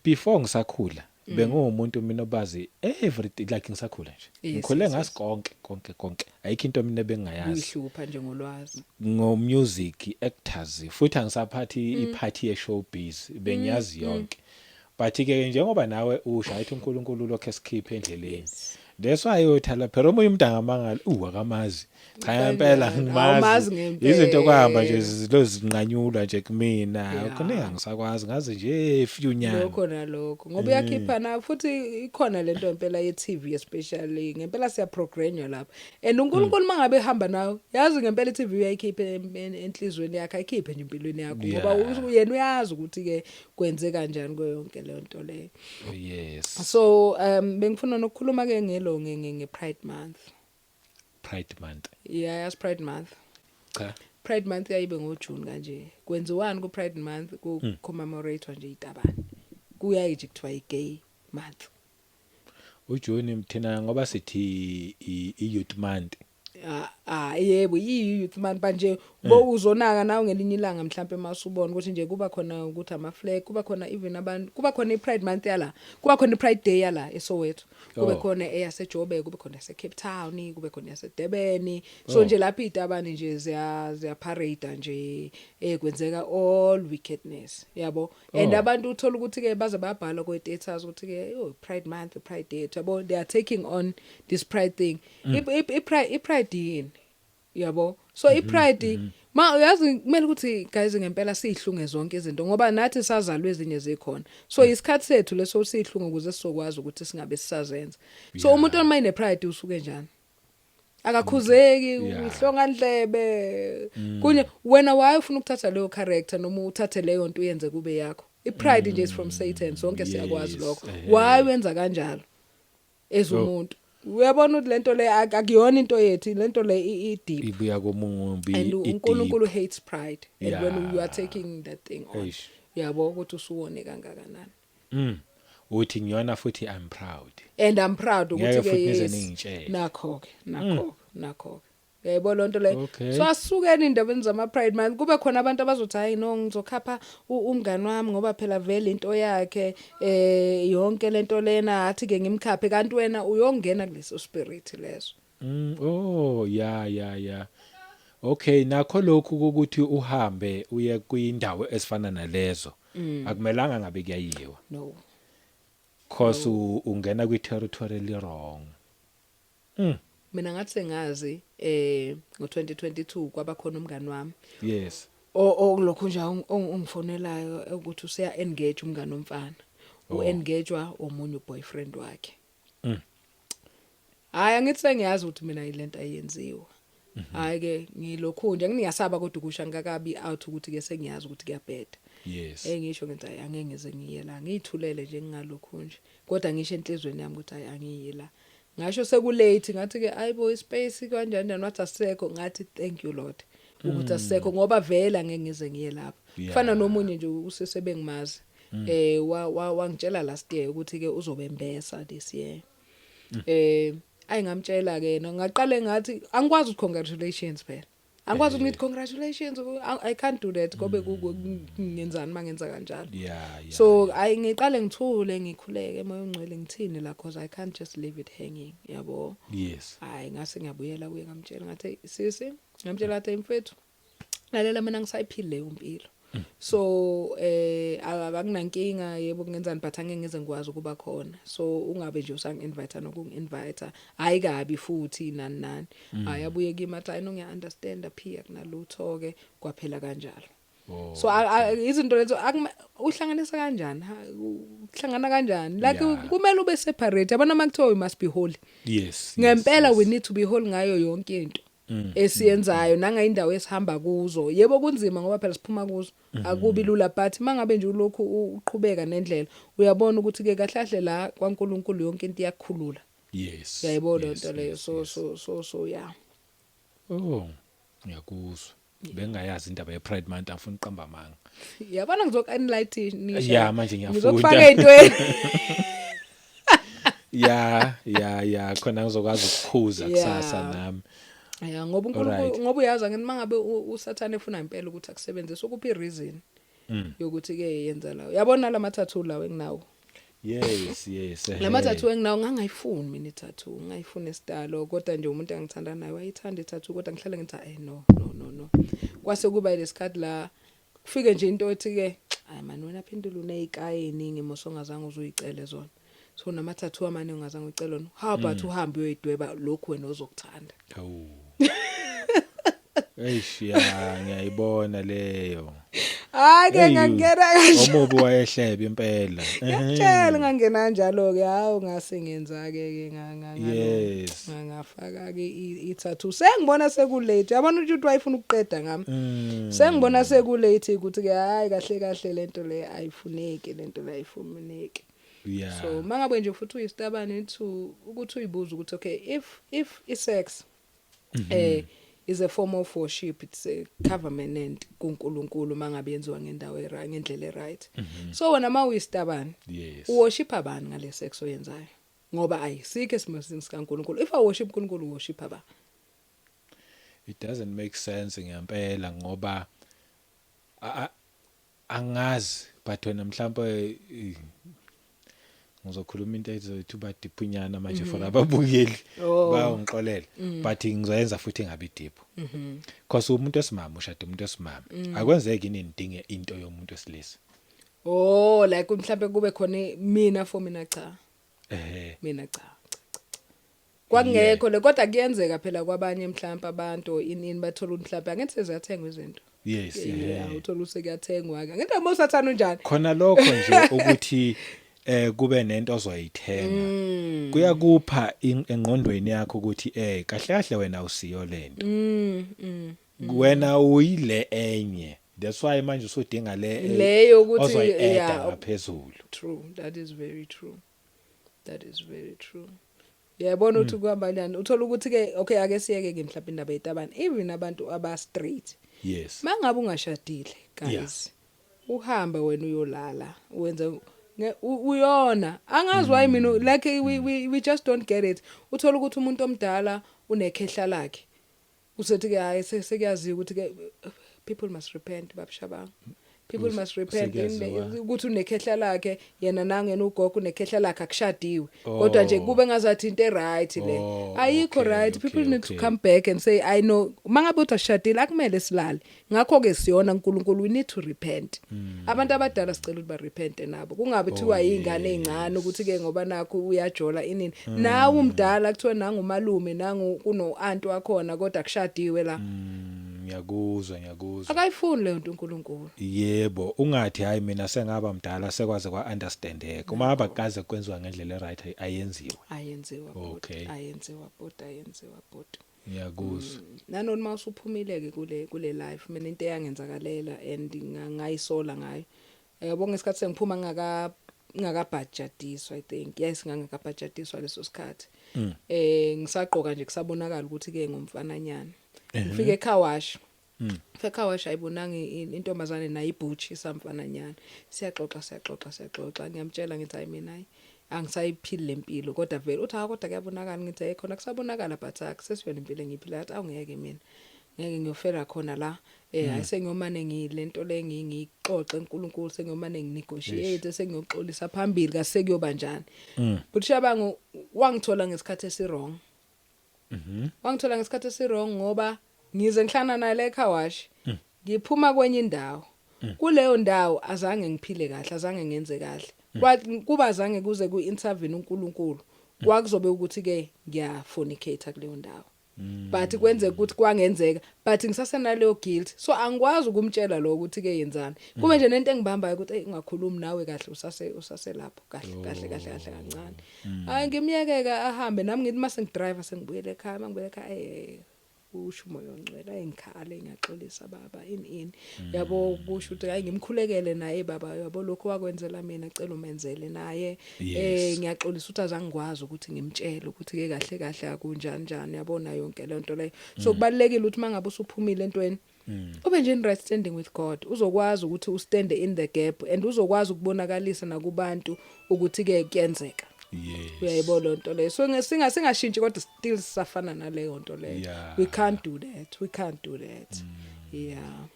Speaker 2: before ngisakhula bengumuntu mina obazi everything like ngisakhula nje ngikhule ngasi konke ayikho into mina bengayazi
Speaker 1: ihlupha nje ngolwazi
Speaker 2: ngo music actors futhi angisaphathi iparty ye showbiz bengiyazi yonke but ke njengoba nawe usho ayithi uNkulunkulu lokho esikhiphe endleleni that's why uTyler Perry umuntu angamangala akamazi cha impela ngimazi izinto kwahamba nje zilozinqanyulwa nje kumina khona ngisakwazi ngazi nje few nyanga
Speaker 1: lokho nalokho ngoba uyakhipha na futhi ikhona lento impela ye TV especially ngempela siya programnywa lapha and uNkulunkulu mangabe ehamba nawe yazi ngempela iTV uyayikhipha enhlizweni yakhe ayikhiphe nje impilweni yakho ngoba yena uyazi ukuthi ke kwenze kanjani kuyonke le nto leyo
Speaker 2: yes
Speaker 1: so bengifuna nokukhuluma ke nge Pride Month yes Pride Month
Speaker 2: cha
Speaker 1: Pride Month yayibe ngoJune kanje kwenziwani ku Pride Month ku commemorate nje itabane kuyaye nje kuthiwa i-gay month
Speaker 2: uJune mthina ngoba sithi i-youth month
Speaker 1: yebo i-youth month manje bo uzonaka nawe ngelinye ilanga mhlambe masubona ukuthi nje kuba khona ukuthi ama flag kuba khona even abantu kuba khona i-Pride Month yala kuba khona i-Pride Day yala eSoweto kube khona eyaseJobe kube khona eseCape Town kube khona eyaseDurban so nje lapha itabane nje ziya parade nje kwenzeka all wickedness yabo and abantu uthola ukuthi ke baze babhala kwe-status ukuthi ke Pride Month Pride Day yabo they are taking on this pride thing i-pride yini yabo so i-pride ma uyazi kumele ukuthi guys ngempela sihlunge zonke izinto ngoba nathi sazalwe ezinye zekhona so isikhathi sethu leso sihlunge ukuze sizokwazi ukuthi singabe sisazenza so umuntu omayine pride usuke njani akakhuzeki uhlonga ndlebe kunye wena waye ufuna ukuthatha leyo character noma uthathe leyo nto uyenze kube yakho ipride nje is from Satan sonke siyakwazi lokho waye wenza kanjalo ezumuntu uyabona ukuthi lento le akuyona into yethu lento le deep
Speaker 2: ibuya komuntu
Speaker 1: and uNkulunkulu hates pride and when you are taking that thing on yabo ukuthi usuwone kangakanani
Speaker 2: uthi ngiyona futhi I'm proud
Speaker 1: and I'm proud ukuthi ke
Speaker 2: yes
Speaker 1: nakho yebo lonto le so asukeni indabeni zama pride man kube khona abantu abazothi hayi no ngizokhapha umngani wami ngoba phela vele into yakhe yonke lento lena athi ke ngimkhaphe kanti wena uyongena kuleso spirit leso
Speaker 2: ya okay nakho lokhu ukuthi uhambe uye kwindawo esifana nalezo akumelanga ngabe kuyayiwa
Speaker 1: no
Speaker 2: cause ungena kwi territory wrong
Speaker 1: mina ngathi sengazi ngo2022 kwaba khona umngani wami
Speaker 2: yes
Speaker 1: lokho nje ungifonelayo ukuthi useya engage umngani omfana uengagewa omunye boyfriend wakhe hayi angithi sengiyazi ukuthi mina ilento ayenziwa hayi ke ngilokhu nje ngiyasaba kodwa ukusha ngakabi out ukuthi ke sengiyazi ukuthi kuyabheda
Speaker 2: yes
Speaker 1: ngisho ngithi angeke ngize ngiyela ngithulele nje ngingalokhu nje kodwa ngisho enhlizweni yami ukuthi angiyela ngasho sekulate ngathi ke ayibo space kanjani wathi asekho ngathi thank you Lord ukuthi asekho ngoba vela ngeke ngize ngiye lapha kufana nomunye nje usesebengimazi wangitshela last year ukuthi ke uzobembesa this year ayingamtshela ke ngaqale ngathi angikwazi congratulations phela angikwazi ukuthi congratulations I can't do that ngobe ngenzani mangenza kanjalo so ngiqale ngithule ngikhuleke emoya ongcwele ngithini la because I can't just leave it hanging yabo
Speaker 2: yes
Speaker 1: hayi ngase ngiyabuyela kuye ngamtshela ngathi sisi ngamtshela ngathi mfethu lalela mina ngisayiphile impilo so akunankinga yebo kungenzani but angeke ngize ngikwazi ukuba khona so ungabe nje usangi-invite nokungi-invite hayi kabi futhi nani ayabuye kimi athi I know ngiya understand aphiya kunalutho ke kwaphela kanjalo so izinto lezo uhlanganisa kanjani uhlangana kanjani like kumele ube separate yabona makuthiwa we must be holy
Speaker 2: yes
Speaker 1: ngempela we need to be holy ngayo yonke into esiyenzayo nanga indawo esihamba kuzo yebo kunzima ngoba phela siphuma kuzo akubi lula but mangabe nje ulokhu uqhubeka nendlela uyabona ukuthi ke kahlahle la kwaNkulunkulu yonke into iyakhulula
Speaker 2: yes
Speaker 1: yayibona into leyo so yeah
Speaker 2: ngiyakuzwa bengayazi indaba ye Pride Month afuna uqamba manga
Speaker 1: yabona ngizoku-enlighten
Speaker 2: ya manje ngiyafunda
Speaker 1: ngizokufaka ey'ntweni
Speaker 2: ya khona ngizokwazi ukukhuza kusasa nami
Speaker 1: ya ngoba uNkulunkulu ngoba uyazi ngithi mangabe uSathane efuna impela ukuthi akusebenzise ukuphi ireason yokuthi ke yenza lawo yabona lamathatu lawo enginawo
Speaker 2: yes
Speaker 1: lamathatu enginawo ngangayifuni mina itattoo ngayifuna isitalo kodwa nje umuntu engithanda naye wayithanda itattoo kodwa ngihlale ngithi no kwase kuba lesikhathi la kufike nje into ethi ke hayi man wena phindula unezikaye eningi mosongazange uzuyicele zona so namathathu amane ungazange ucela lona how about uhambe uyidweba lokho wena ozokuthanda
Speaker 2: ngiyayibona leyo
Speaker 1: ake ngangena kanje
Speaker 2: omubi wayehlebe impela
Speaker 1: ngiyatshela ngangena kanjalo ke hawo ngase ngenza ke ngafaka ke itattoo sengibona sekulate yabona ukuthi wayifuna ukuqeda ngami sengibona sekulate ukuthi ke hayi kahle lento le ayifuneki lento le ayifumaneki so mangabe nje futhi uyisitabane ethu ukuthi uyibuza ukuthi okay if sex is a form of worship, it's a covenant kuNkulunkulu mangabe yenziwa ngendawo ngendlela eright so wena mawuyisitabane uworship abani ngale sex oyenzayo ngoba ayisikho esimosini sikaNkulunkulu if I worship uNkulunkulu worship aba
Speaker 2: it doesn't make sense ngempela ngoba angazi but wena mhlawumbe ngizokhuluma into ezothi badiphunyana manje for ababukeli bawongixolela but ngizoyenza futhi ngabe deep because umuntu esimama ushada umuntu esimama akwenzeki inindinge into yomuntu wesilisa
Speaker 1: like mhlawumbe kube khona mina cha mina cha kwangekho le kodwa kuyenzeka phela kwabanye mhlawumbe abantu inini bathola mhlawumbe angithi ziyathengwa izinto
Speaker 2: yes
Speaker 1: uthola usekuyathengwa ke ngithi mosathana unjani
Speaker 2: khona lokho nje ukuthi kube nento ozoyithenga kuyakupha engqondweni yakho ukuthi kahle kahle wena usiyo lento wena uyile enye that's why manje usudinga
Speaker 1: leyo ukuthi
Speaker 2: ozoyeda ngaphezulu.
Speaker 1: True, that is very true. Yabona ukuthi kuhamba njani uthola ukuthi ke okay ake siyeke ke mhlawumbe indaba yetabane even abantu aba straight.
Speaker 2: Yes.
Speaker 1: Mangabe ungashadile guys. Uhambe wena uyolala wenza uyona angazi why mina like we just don't get it. Uthola ukuthi umuntu omdala unekhehla lakhe. Usethi ke hayi sekuyaziwa ukuthi ke people must repent babshabanga. People must repent ukuthi unekhehla lakhe yena nangena ugogo unekhehla lakhe akushadiwe kodwa nje kube ngazathi into right le ayikho right. People need to come back and say I know mangabe uthashadile akumele silale ngakho ke siyona uNkulunkulu we need to repent. Abantu abadala sicela ukuthi ba repent nabo kungabe thiwa izingane ezincane ukuthi ke ngoba nakho uyajola inini nawe umdala kuthiwa nangumalume nangu kuno aunt wakhona kodwa akushadiwe la.
Speaker 2: Ngiyakuzwa
Speaker 1: akayifuni le nto uNkulunkulu.
Speaker 2: Yebo ungathi hayi mina sengaba mdala sekwaze kwa understandeka uma abakaze kwenziwa ngendlela right ayenziwa bot ngiyakuzwa
Speaker 1: nanoma usuphumile ke kule life mina into eyangenzakalela and ngayisola ngayo yabo ngesikhathi sengiphuma ngakabhajadiswa I think yes ngangakabhajadiswa leso sikhathi ngisaqoka nje kusabonakala ukuthi ke ngomfananyana ngifike eKhawash eKhawash ayibonanga intombazane nayo ibhuchi samfananyana siyaxoxa ngiyamtshela ngithi hayi mina angisayiphili lempilo kodwa vele uthi kodwa kuyabonakala ngithi ekhona kusabonakala but akusesivele impilo engiyiphila athi awungeke mina ngeke ngiyofela khona la ayisengiyomane ngilento le ngixoxe uNkulunkulu sengiyomane nginegotiate sengiyoxolisa phambili kasekuyoba njani but shabangu wangithola ngesikhathi esirong wangithola ngesikhathi esirong ngoba ngize ngihlana naye la eKhawash ngiphuma kwenye indawo kuleyo ndawo azange ngiphile kahle azange ngenze kahle kuba azange kuze ku-intervene uNkulunkulu kwakuzobe ukuthi ke ngiyafornicate kuleyo ndawo but kwenzeka ukuthi kwangenzeka but ngisasenaleyo guilt so angikwazi ukumtshela lo ukuthi ke yenzani kube nje nento engibambayo ukuthi ungakhulumi nawe kahle usase lapho kahle kancane hayi ngimyekeka ahambe nami ngithi mase ngidriver sengibuyele ekhaya mangibuyele ekhaya usho umoya ongcwele ayingikhale ngiyaxolisa baba ini yabo kusho ukuthi hayi ngimkhulekele naye baba yabo lokho wakwenzela mina acela umenzele naye ngiyaxolisa ukuthi azangikwazi ukuthi ngimtshele ukuthi ke kahle akunjani yabona yonke le nto leyo so kubalekile ukuthi mangabe usuphumile entweni ube nje in right standing with God uzokwazi ukuthi ustand in the gap and uzokwazi ukubonakalisa nakubantu ukuthi ke kuyenzeka.
Speaker 2: Yes.
Speaker 1: Uyayibona lonto leyo. So singashintshi kodwa still sisafana naleyo nto leyo. We can't do that. Yeah.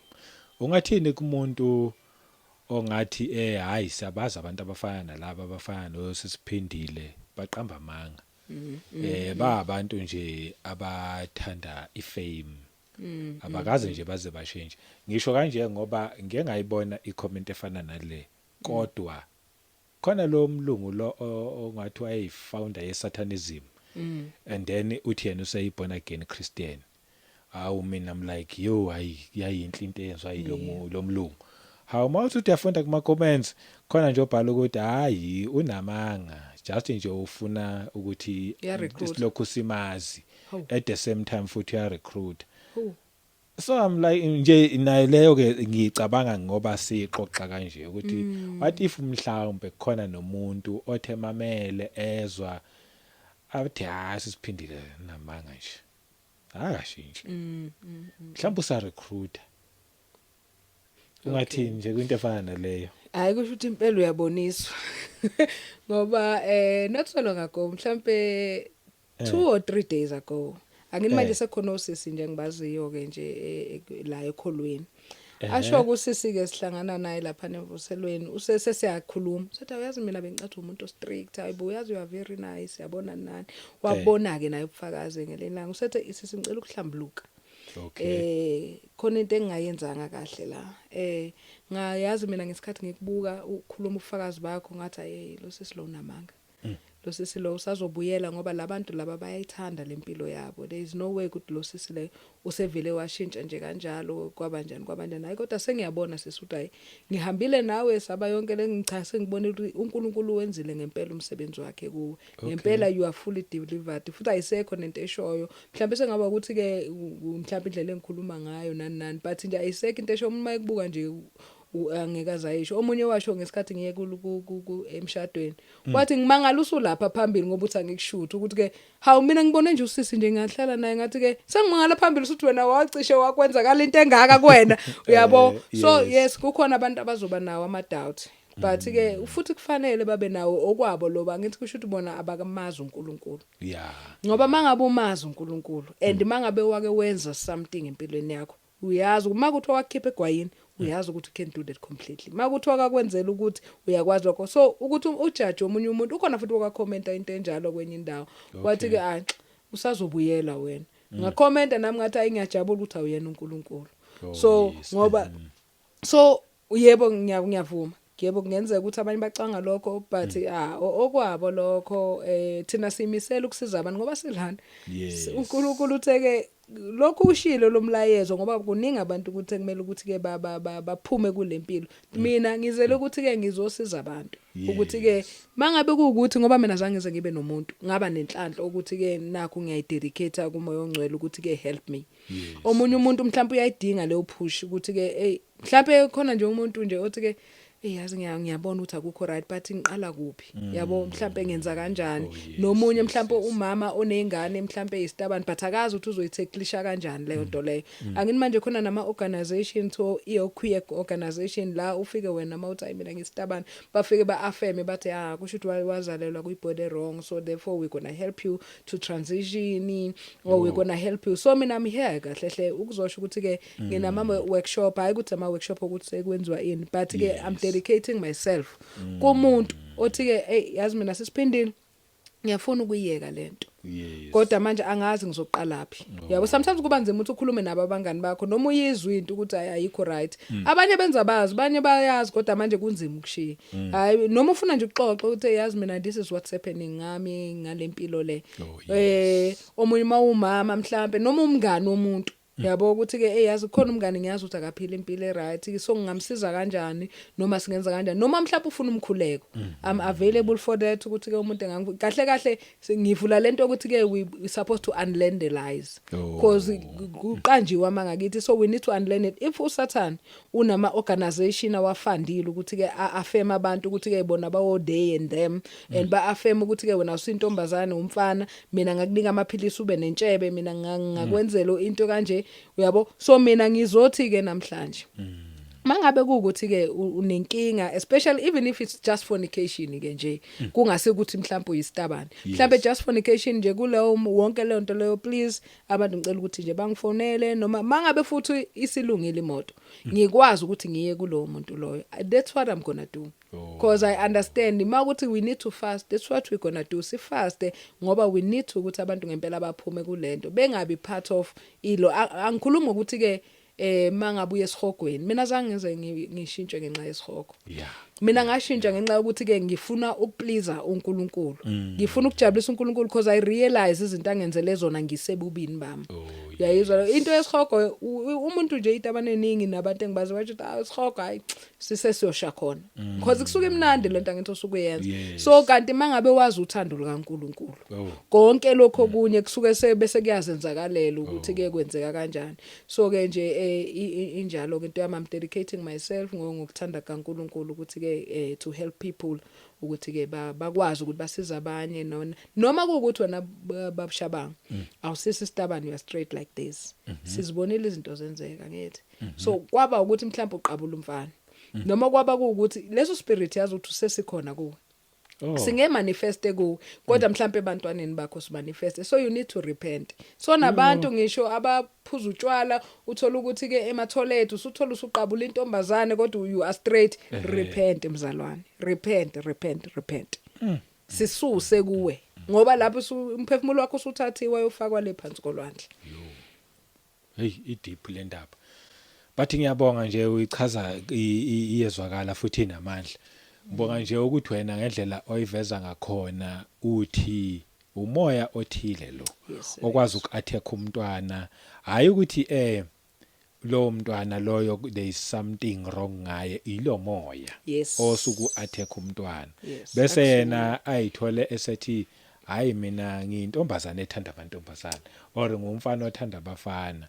Speaker 2: Ungathini kumuntu ongathi hayi siyabaza abantu abafana nalabo abafana nosisiphindile baqamba amanga. Ba abantu nje abathanda ifame. Abakaze nje baze bashintshe. Ngisho kanje ngoba ngeke ngayibona icomment efana nale kodwa khona lo mlungu lo ongathi wayefounder yeSatanism and then uthi yena useyibon again Christian mina I'm like yo yayinhle into eyenzwa yilo mlungu how mawuthi uyafunda kuma comments khona nje obhala ukuthi hayi unamanga just nje ufuna ukuthi isilokhu simazi at the same time futhi ya recruit. So I'm like nje nayo leyo ke ngicabanga ngoba siqoqa kanje ukuthi what if mhlawumbe khona nomuntu othemamele ezwa athi sisiphindile namanga nje akashintshi mhlawumbe usa recruiter ungathini nje kwinto efana naleyo
Speaker 1: hayi kusho ukuthi impela uyaboniswa ngoba not so long ago mhlawumbe 2 or 3 days ago angini manje sekhona usisi nje ngibaziyo ke nje la ekholweni asho ukusisi ke sihlangana naye lapha nemvuselweni usesesiyakhuluma sethi uyazi mina bengicathi umuntu strict hayibo uyazi you are very nice yabona nani wabona ke naye ubufakazi ngelena usethi isisi ngicela ukuhlambuluka khona into engayenzanga kahle la ngayazi mina ngesikhathi ngikubuka ukukhuluma ubufakazi bakho ngathi lo sisi lo namanga lo sisi lo usazobuyela ngoba labantu laba bayayithanda lempilo yabo. There is no way ukuthi lo sisi le usevele washintsha nje kanjalo kwabanjani hayi kodwa sengiyabona sisi ukuthi hayi ngihambile nawe saba yonke lengichase ngibone ukuthi uNkulunkulu wenzile ngempela umsebenzi wakhe kuwe ngempela you are fully delivered futhi ayisekho nento eshoyo mhlawumbe sengaba ukuthi ke mhlawumbe indlela engikhuluma ngayo nani but nje ayisekho into esho uma ekubuka nje angekaza ayisho omunye washo ngesikhathi ngiye emshadweni wathi ngimangala usulapha phambili ngoba uthi angikushutha ukuthi ke hawu mina ngibone nje usisi nje ngahlala naye ngathi ke sengimangala phambili uthi wena wacishe wakwenzakala into engaka kuwena uyabo so yes kukhona abantu abazoba nawo ama doubt but ke futhi kufanele babe nawo okwabo loba ngithi kusho ukuthi bona abakamazi uNkulunkulu ngoba mangabe umazi uNkulunkulu and mangabe wake wenza something empilweni yakho uyazi uma kuthi wakhipha egwayini uyazi ukuthi you can do that completely makuthi wakakwenzela ukuthi uyakwazi lokho so ukuthi ujudge omunye umuntu ukhona futhi wakakhomenta into enjalo kwenye indawo wathi ke usazobuyela wena ngakhomenta nami ngathi ayingiyajabula ukuthi awuyena uNkulunkulu so ngoba so yebo ngiyavuma yebo kungenzeka ukuthi abanye bacanga lokho but okwabo lokho thina simisela ukusiza abantu ngoba silana uNkulunkulu utheke lokhu ushilo lomlayezo ngoba kuningi abantu ukuthi kumele ukuthi ke baphume kulempilo mina ngizele ukuthi ke ngizosiza abantu ukuthi ke mangabe kuukuthi ngoba mina zangize ngibe nomuntu ngaba nenhlanhla ukuthi ke nakho ngiyayidedicate kumoya ongcwele ukuthi ke help me omunye umuntu mhlawumbe uyayidinga le push ukuthi ke mhlawumbe khona nje umuntu nje othi ke yazi ngiyabona ukuthi akukho right but ngiqala kuphi yabo mhlawumbe ngenza kanjani nomunye mhlawumbe umama onezingane mhlawumbe istabani but akazi ukuthi uzoyitheklisha kanjani leyo nto leyo angini manje khona nama organization to queer organization la ufike wena mawuthi mina ngistabani bafike baaffirme bathi kusho ukuthi wazalelwa kuyibody wrong so therefore we're going to help you to transition or we're going to help you so mina here kahle hle ukuzosho ukuthi ke nginama workshop hayi ukuthi ama workshop ukuthi sekwenziwa ini but ke I'm dedicating myself kumuntu othi ke yazi mina sisiphindile ngiyafuna ukuyiyeka lento kodwa manje angazi ngizoqalaphi yabo sometimes kuba nzima ukuthi ukhulume nabo abangani bakho noma uyizwe into ukuthi ayikho right abanye benza bazi abanye bayazi kodwa manje kunzima ukushiya hayi noma ufuna nje ukuxoxa ukuthi yazi mina this is what's happening ngami ngalempilo le omunye mawumama mhlambe noma umngani womuntu yabo ukuthi ke yazi khona umngane ngiyazi ukuthi akaphila impilo right so ngingamsiza kanjani noma singenza kanjani noma mhlawumbe ufuna umkhuleko I'm available for that ukuthi ke umuntu kahle ngivula lento ukuthi ke we supposed to unlearn the lies because kuqanjiwe mangakithi so we need to unlearn it if uSatan unama organization awafandile ukuthi ke affirm abantu ukuthi ke bona bawo they and them and ba affirm ukuthi ke wena usintombazane umfana mina ngakunika amaphilisi ube nentshebe mina ngakwenzela into kanje uyabo so mina ngizothi ke namhlanje mangabe kuukuthi ke unenkinga especially even if it's just fornication ke nje kungase ukuthi mhlawumbe uyistabani mhlawumbe just fornication nje kuleyo wonke le nto leyo please abantu ngicela ukuthi nje bangifonele noma mangabe futhi isilungile imoto ngikwazi ukuthi ngiye kulowo muntu loyo that's what I'm going to do because I understand makuthi we need to fast that's what we're going to do si fast ngoba we need to ukuthi abantu ngempela baphume kulento bengabi part of ilo angikhuluma ukuthi ke mangabuye esihogweni mina zangize ngishintshe ngenxa yesihogo mina ngashintsha ngenxa ukuthi ke ngifuna ukupleaser uNkulunkulu ngifuna ukujabulisa uNkulunkulu because I realize izinto angenzele zona ngisebubini bami uyayizwa into yesihogo umuntu nje itabane eningi nabantu engibazi bathi isihogo hayi sisesiyosha khona because kusuka emnandi lento angithi osukuyenza so kanti mangabe wazi uthando lukaNkulunkulu konke lokho kunye kusuke bese kuyazenzakalela ukuthi ke kwenzeka kanjani so ke nje injalo ke into yami I'm dedicating myself ngokuthanda kaNkulunkulu ukuthi ke to help people ukuthi ke bakwazi ukuthi basiza abanye noma ukuthi wena babushabanga awusisi stabani you are straight like this sizibonile izinto zenzeka ngithi so kwaba ukuthi mhlawumbe uqabula umfana noma kwaba ukuthi leso spirit yazi ukuthi usesikhona kuwe singe manifeste ku kodwa mhlambe ebantwaneni bakho simanifeste so you need to repent so nabantu ngisho abaphuza utshwala uthola ukuthi ke ematholet usuthola usuqabula intombazane kodwa you are straight repent mzalwane repent sisuse kuwe ngoba lapho umphefumulo wakho usuthathiwe uyofakwa lephansi kolwandle
Speaker 2: hey ideep le ndaba but ngiyabonga nje uyichaza iyezwakala futhi inamandla Bonga nje ukuthi wena ngendlela oyiveza ngakhona uthi umoya othile lo okwazi ukathekha umntwana hayi ukuthi lo mntwana loyo there is something wrong ngaye ilo moya osuku athekha umntwana bese yena ayithole esethi hayi mina ngiyintombazana ethanda amantombazana or ngumfana othanda abafana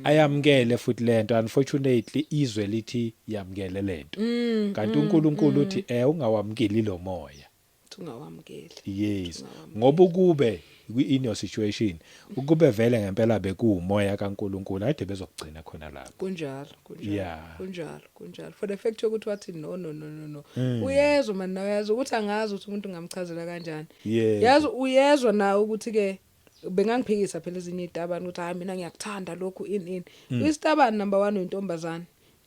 Speaker 2: ayamkele futhi lento unfortunately izwe lithi yamkele lento kanti uNkulunkulu uthi ungawamkeli lo moya
Speaker 1: ungawamkeli
Speaker 2: yes ngoba ukube in your situation ukube vele ngempela bekuumoya kaNkulunkulu ade bezokugcina khona lapho
Speaker 1: kunjalo for the fact ukuthi wathi no uyezwa man nawe yazi ukuthi angazi ukuthi umuntu ngamchazela kanjani yazi uyezwa na ukuthi ke bengangiphikisa phela ezinye itabani ukuthi hayi mina ngiyakuthanda lokhu istabani number 1 uyintombazana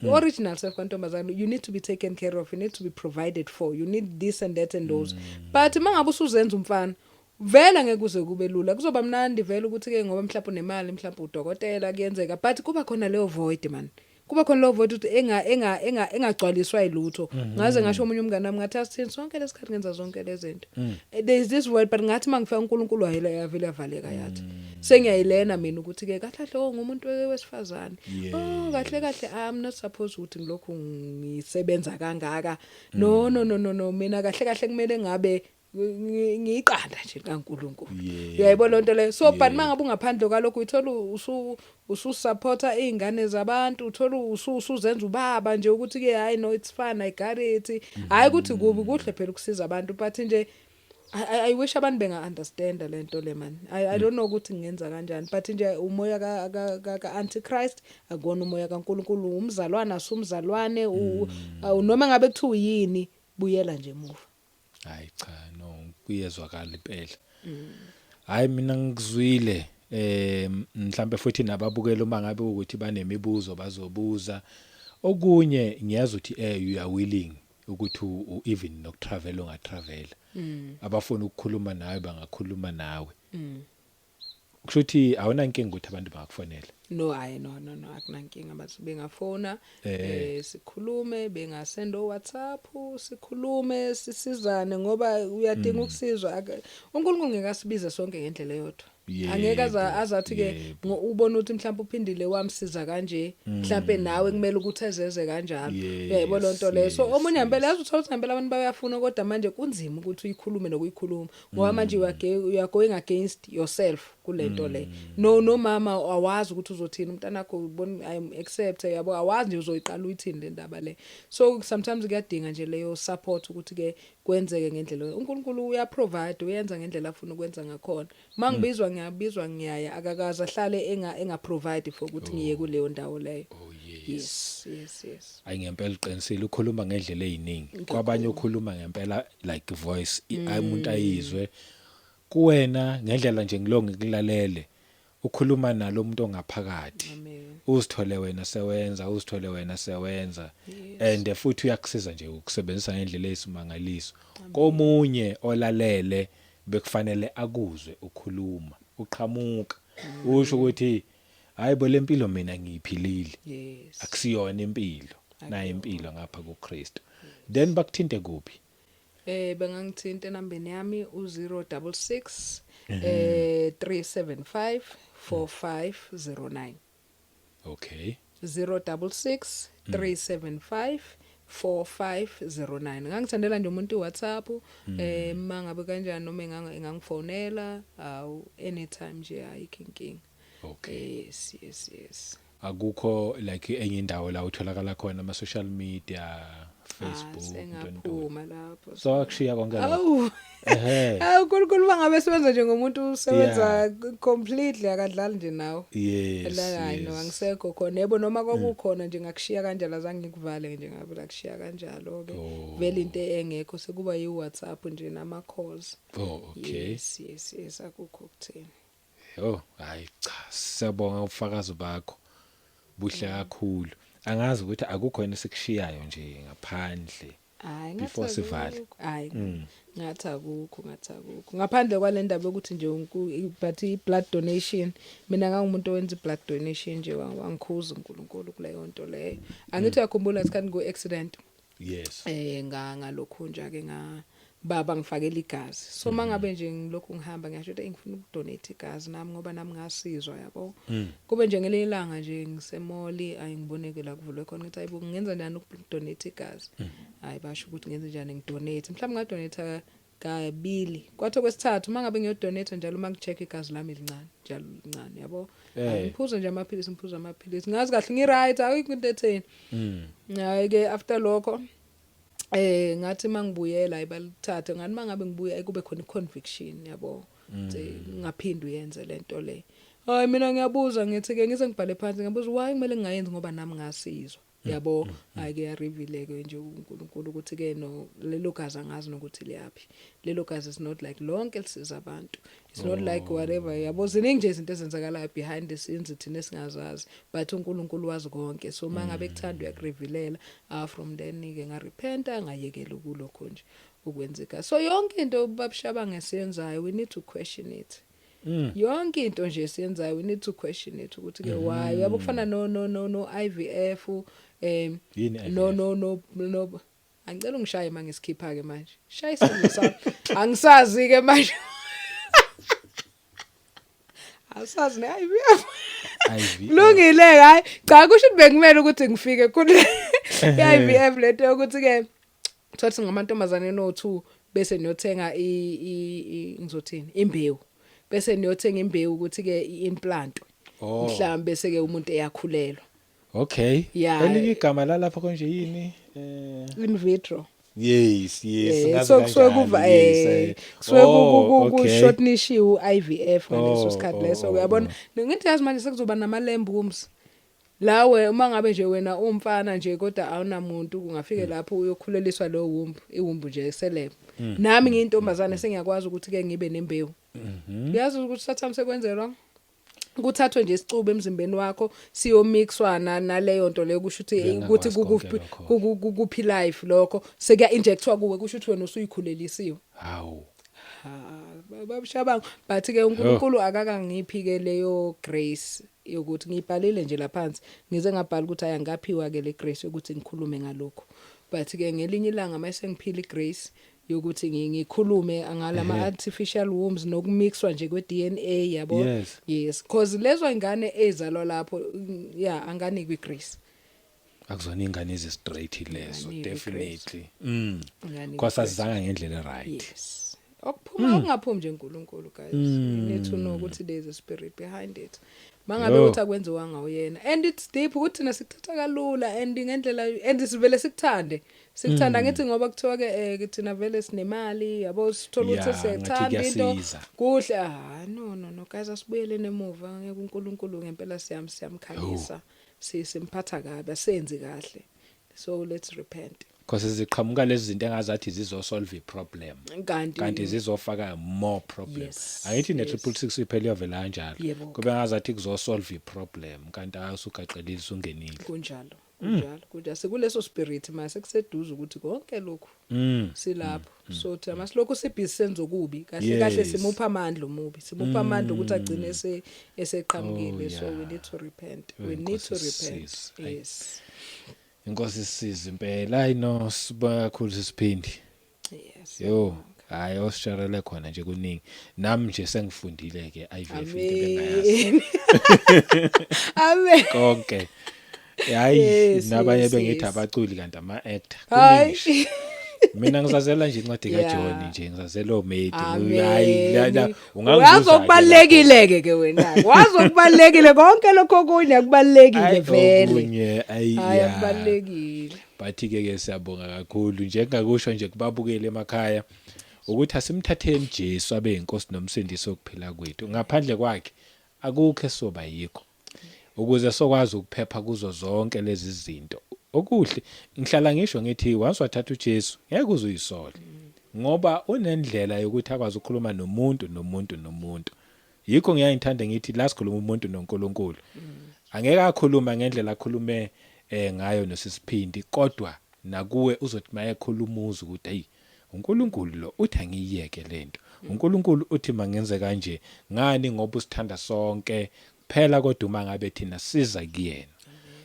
Speaker 1: original self kwantombazana you need to be taken care of, you need to be provided for, you need this and that and those but mangabe usuzenza umfana vela ngeke kuze kube lula kuzoba mnandi vela ukuthi ke ngoba mhlawumbe unemali mhlawumbe udokotela kuyenzeka but kuba khona leyo void man kuba khona leyo void ukuthi engagcwaliswa ilutho ngaze ngasho omunye umngane nami ngathi asithini sonke lesikhathi ngenza zonke lezi zinto there is this word but ngathi mangifika uNkulunkulu wayela yavela yavaleka yathi sengiyayilena mina ukuthi ke kahle kahle ngumuntu wesifazane kahle I'm not supposed ukuthi ngilokhu ngisebenza kangaka no mina kahle kahle kumele ngabe ngiqanda nje kaNkulunkulu uyayibona lonto le so but mangabe ungaphandle kwalokho uthola ususupporta izingane zabantu uthola usuzenza ubaba nje ukuthi ke hayi no it's fine I got it hayi ukuthi kubi kuhle phela ukusiza abantu but nje I wish abantu benga understand lento le man I don't know ukuthi ngenza kanjani but nje umoya ka antichrist akona umoya kaNkulunkulu umzalwana asumzalwane noma ngabe kuthiwa yini buyela nje emuva
Speaker 2: hayi cha no kuyezwakala impela hayi mina ngizwile mhlambe futhi nababukela uma ngabe ukuthi banemibuzo bazobuza okunye ngiyazi ukuthi you are willing ukuthi even nokutravel ongatravel abafuna ukukhuluma nawe bangakhuluma nawe kushuthi awuna inkinga ukuthi abantu bangakufonela
Speaker 1: no akunankinga bathi bengafona sikhulume bengasenda WhatsApp sikhulume sisizane ngoba uyadinga ukusizwa uNkulunkulu ngeke asibize sonke ngendlela eyodwa angeke azathi ke ubona ukuthi mhlawumbe uphindile wamsiza kanje mhlawumbe nawe kumele ukuthi ezeze kanjalo uyayibona lonto leyo so omunye ngempela yazi uthola ukuthi ngempela abantu bayafuna kodwa manje kunzima ukuthi uyikhulume nokuyikhuluma ngoba manje you are going against yourself kulento le no mama awazi ukuthi uzothina umntana wakho ubona I accept yabo awazi nje uzoyiqala uyithini le ndaba le so sometimes kuyadinga nje leyo support ukuthi ke kwenzeke ngendlela uNkulunkulu uya provide uyenza ngendlela afuna ukwenza ngakhona mangibizwa ngiyabizwa ngiyaya akakaza hlale enga provide for ukuthi ngiye kuleyo ndawo leyo yes
Speaker 2: ayingempela uqinisile ukhuluma ngendlela eziningi kwabanye ukhuluma ngempela like voice umuntu ayizwe kuwena ngendlela nje ngilonge kulalele ukhuluma nalo umuntu ongaphakathi uzithole wena sewenza and futhi uyakusiza nje ukusebenzisa ngendlela esimangaliso komunye olalele bekufanele akuzwe ukhuluma uqhamuka usho ukuthi hayi bo lempilo mina ngiyiphilile akusiyona impilo na impilo ngapha kuKristu then bakuthinte kuphi
Speaker 1: bengangithinta enambeni yami u066 375 4509
Speaker 2: okay
Speaker 1: 066 375 4509 ngangithandela nje umuntu WhatsApp mangabe kanjani noma engangifonela anytime nje ayikho
Speaker 2: okay
Speaker 1: yes
Speaker 2: akukho like enye indawo la utholakala khona ama social media Facebook
Speaker 1: engaphuma lapho
Speaker 2: so akushiya konke
Speaker 1: lapho uNkulunkulu bangabe sebenza nje ngomuntu usebenza completely akadlali nje nawe hayi no angisekho khona yebo noma kwakukhona nje ngakushiya kanjalo azange ngikuvale nje ngabe la kushiya kanjalo ke vele into engekho sekuba yi WhatsApp nje nama calls
Speaker 2: okay
Speaker 1: yes akukho kuthini
Speaker 2: hayi cha siyabonga ubufakazi bakho buhle kakhulu angazi ukuthi akukho yena sikushiyayo nje ngaphandle before sivale
Speaker 1: ngathi akukho ngaphandle kwale ndaba ukuthi nje but i-blood donation mina ngangumuntu owenza i-blood donation nje wangikhuza uNkulunkulu kuleyo nto leyo angithi uyakhumbula isikhathi ngo accident
Speaker 2: yes
Speaker 1: ngalokho nje ke baba ngifakela igazi so mangabe nje ngilokhu ngihamba ngiyasho ukuthi ngifuna ukudonate igazi nami ngoba nami ngasizwa yabo kube nje ngelinye ilanga nje ngisemoli ayingiboneke la kuvulwe khona ukuthi ayibo ngenza njani ukudonate igazi hayi basho ukuthi ngenze njani ngidonate mhlawumbe ngadonate kabili kwathi okwesithathu mangabe ngiyodonate njalo mangicheck igazi lami lincane njalo lincane yabo ngiphuza nje amaphilisi ngazi kahle ngiright ayikho into etheni hayi ke after lokho ngathi mangibuyela ayibalithathe ngani mangabe ngibuya ayikube khona iconviction yabo ngaphindi uyenze lento le hayi mina ngiyabuza ngithi ke ngise ngibhale phansi ngiyabuza why kumele ngingayenzi ngoba nami ngasizwa yabo ayike ya reveal ke nje uNkulunkulu ukuthi ke no lelo gazi angazi nokuthi liyapi lelo gazi is not like lonke elisiza abantu it's not like whatever yabo ziningi nje izinto ezenzakala behind the scenes thina esingazazi but uNkulunkulu wazi konke so mangabe kuthanda uyakurevealela from then ke ngarepenta ngayekela kulokho nje ukwenzeka so yonke into babishaba ngesiyenzayo we need to question it yonke into nje siyenzayo we need to question it ukuthi ke why yabo kufana no IVF no angicela ungishaye mangisikhipha ke manje shaya isimo sami angisazi ke manje asazi ne IVF lungile hayi cha kusho ukuthi bekumele ukuthi ngifike kule IVF leto ukuthi ke thothi ngamantombazane no2 bese niyothenga ngizothini imbewu bese niyothenga imbewu ukuthi ke implant mhlawumbe bese ke umuntu eyakhulelwa
Speaker 2: okay elinye igama la lapha konje yini
Speaker 1: in vitro
Speaker 2: yes
Speaker 1: so kuva kushortnishiwe IVF ngaleso sikhathi leso uyabona ngithi yazi manje sekuzoba namalembu kumsi lawe uma ngabe nje wena umfana nje kodwa awunamuntu ungafike lapho uyokhuleliswa lo wumbu iwumbu nje eselebe nami ngiyintombazane sengiyakwazi ukuthi ke ngibe nembewu uyazi ukuthi sathami sekwenzelwa kuthathwe nje isicubu emzimbeni wakho siyomixwa naleyo nto leyo kusho ukuthi kuphi life lokho sekuya injectwa kuwe kusho ukuthi wena usuyikhulelisiwe
Speaker 2: hawu
Speaker 1: babishaba but ke uNkulunkulu akakangiphi ke leyo grace yokuthi ngibhalile nje laphansi ngize ngabhala ukuthi ayangaphiwa ke le grace yokuthi ngikhulume ngalokho but ke ngelinye ilanga mase ngiphila igrace yokuthi ngikhulume ngalama artificial wombs nokumixwa nje kweDNA yabo yes because lezo ingane ezalwa lapho angani kwigrace
Speaker 2: akuzona ingane ezi straight lezo definitely kwasazanga ngendlela right
Speaker 1: yes okuphuma ungaphumi nje uNkulunkulu guys you need to know ukuthi there is a spirit behind it mangabe uthi akwenziwa ngawuyena and it's deep ukuthi nasikuthatha kalula and ngendlela and sivele sikuthanda ngithi ngoba kuthiwa ke thina vele sinemali yabo sithola ukuthi siyethanda into kuhle no guys asibuyele nemuva ngeke uNkulunkulu ngempela siyamkhalisa simphatha kabi asenzi kahle so let's repent
Speaker 2: because ziqhamuka lezi zinto engazathi zizosolve iproblem kanti zizofaka more problems angithi ne666 iphela yovela kanjalo kube ngazathi kuzosolve iproblem kanti awusugaqelisa ungenile kunjalo sekuleso spirit mase kuseduze ukuthi konke lokho silapho so thina masilokho sibhizi senzo kubi kahle simupha amandla umubi simupha amandla ukuthi agcine eseqhamukile so we need to repent yes Inkosi sisize impela ayino siba kakhulu sisiphindi yo hayi osisharele khona nje kuningi nami nje sengifundile ke IVF into bengayazi
Speaker 1: amen
Speaker 2: konke hayi nabanye bengithi abaculi kanti ama actor kuningi mina ngizazela nje incwadi kaJohn nje ngizazela oMedi hayi
Speaker 1: ungazokubalekile ke wena wazokubalekile konke lokho kunye akubalekile vele
Speaker 2: hayi
Speaker 1: akubalekile
Speaker 2: bathi ke siyabonga kakhulu njengakusho nje kubabukele emakhaya ukuthi asimthatheni Jesu abe inkosi nomsindisi okuphila kwethu ngaphandle kwakhe akukho esoba yikho ukuze sokwazi ukuphepha kuzo zonke lezi zinto okuhle ngihlala ngisho ngithi once wathatha uJesu ngeke uzuyisola ngoba unendlela yokuthi akwazi ukukhuluma nomuntu yikho ngiyayithanda ngithi la sikhuluma umuntu noNkulunkulu angeke akhuluma ngendlela akhulume ngayo nosisiphindi kodwa nakuwe uzothi mayekhuluma uze ukuthi hey uNkulunkulu lo uthi angiyeke lento uNkulunkulu uthi mangenze kanje ngani ngoba usithanda sonke phela kodwa uma ngabe thina siza kuyena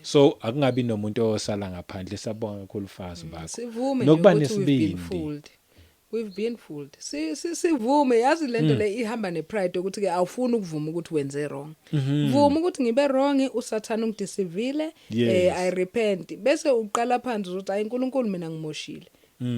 Speaker 2: so akungabi nomuntu osala ngaphandle. Sabonga kakhulu Mfazi bakho
Speaker 1: sivume nje
Speaker 2: nokuba
Speaker 1: ukuthi
Speaker 2: nesibindi.
Speaker 1: we've been fooled sivume yazi lento le ihamba nepride ukuthi ke awufuni ukuvuma ukuthi wenze wrong. Vuma ukuthi ngibe wrong, usathana ungidisivile, I repent, bese uqala phansi ukuthi hayi uNkulunkulu mina ngimoshile.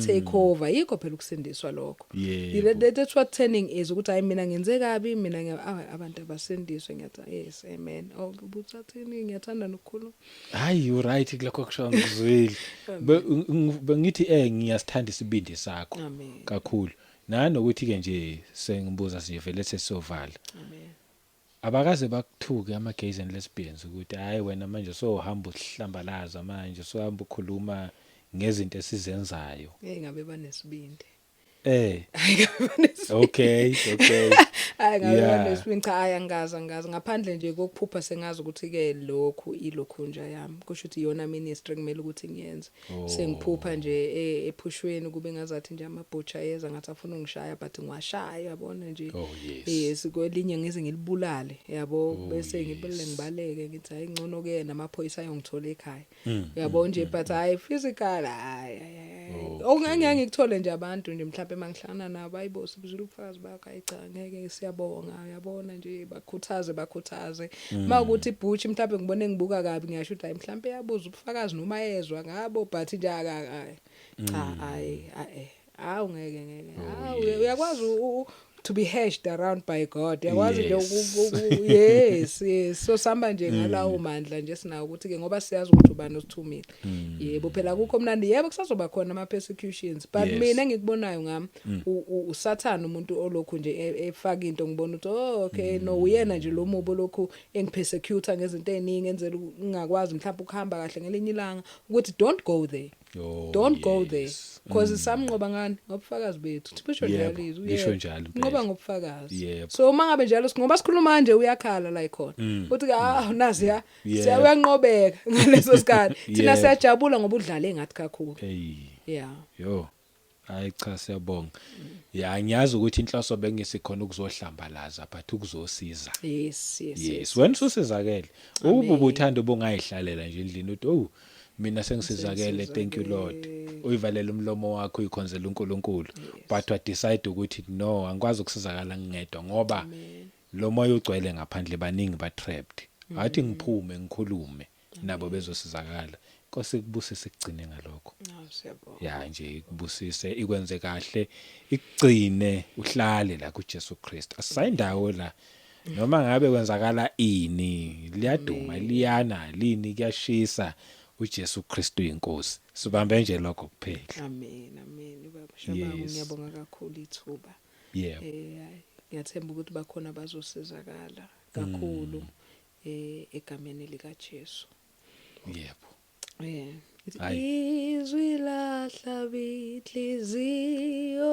Speaker 1: Take over, yikho phela ukusindiswa lokho. That's what turning is, ukuthi hayi mina ngenze kabi, mina abantu abasindiswe ngiyathi yes amen. Ubuthathini ngiyathanda nokukhuluma.
Speaker 2: Hayi you right kulokho kusho ngizwile. Bengithi ngiyasithanda isibindi sakho kakhulu. Nanokuthi ke nje sengibuza sivele sesovala.
Speaker 1: Amen.
Speaker 2: Abakaze bakuthuke ama-gays and lesbians ukuthi hayi wena manje sohamba uhlambalaza manje sohamba ukhuluma ngezinto esizenzayo.
Speaker 1: Ngabe banesibindi.
Speaker 2: Okay.
Speaker 1: Hayi ngabe banesibindi, cha angazi ngaphandle nje kokuphupha sengazi ukuthi ke lokhu ilokhu nje yami. Kusho ukuthi yona ministry kumele ukuthi ngiyenze. Sengiphupha nje ephushweni kube ngazathi nje amabutcha yeza ngathi afuna ungishaya but ngiwashaya yabona nje. Yes kwelinye ngize ngilibulale yabo bese ngibaleke ngithi hayi ngcono ke namaphoyisa ayongithola ekhaya. Yabo nje but hayi physical hayi. Ongangeke ngikuthole nje abantu nje mhlawumbe mangihlangana nabo ayibo sibuzula ubufakazi bakho ayi cha ngeke siyabonga yabona nje bakhuthaze mawukuthi ibhushi mhlawumbe ngibone ngibuka kabi ngiyasho ukuthi hayi mhlawumbe yabuza ubufakazi noma yezwa ngabo but nje cha ungeke uyakwazi to be hashed around by God. Yakwazi nje yes so samba nje ngalawo mandla nje sinawo ukuthi ke ngoba siyazi ukuthi ubani osithumile. Yebo phela kukho mnandi yebo kusazoba khona ama persecutions but mina ngikubonayo ngami usathana umuntu olokhu nje efaka into ngibona ukuthi okay no uyena nje lo mubo lokhu engipersecute ngezinto eziningi enzela ungakwazi mhlawumbe ukuhamba kahle ngelinye ilanga ukuthi don't go there. Don't go there because samnqoba ngani ngobufakazi bethu sibisho njalo izwi ngoba ngobufakazi. So mangabe njalo ngoba sikhuluma nje uyakhala la ikhona uthi nazi siyayanqobeka ngaleso sikhathi thina siyajabula ngoba udlala engathi kakhulu.
Speaker 2: Hayi cha siyabonga. Ngiyazi ukuthi inhloso bengisikhona ukuzohlambalaza but ukuzosiza. Yes wena usizakele ububuthando bongayihlalela nje endlini uthi mina sengisizakele thank you Lord. Uyivalele umlomo wakho uyikhonzela uNkulunkulu but wa decide ukuthi no angikwazi ukusizakala ngedwa ngoba lo moya ugcwele ngaphandle baningi ba trapped. Athi ngiphume ngikhulume nabo bezosizakala. Inkosi kubusise sigcine ngalokho.
Speaker 1: Siyabonga.
Speaker 2: Nje kubusise ikwenze kahle ikugcine uhlale la kuJesu Kristu. Asayindawo la noma ngabe kwenzakala ini liyaduma liyana lini kuyashisa uJesu Kristu inkosi. Sibambe nje lokho kuphela.
Speaker 1: Amen baba Shabangu ngiyabonga kakhulu ithuba. Ngiyathemba ukuthi bakhona bazosizakala kakhulu egameni lika Jesu.
Speaker 2: Yebo.
Speaker 1: Izwi lahla inhliziyo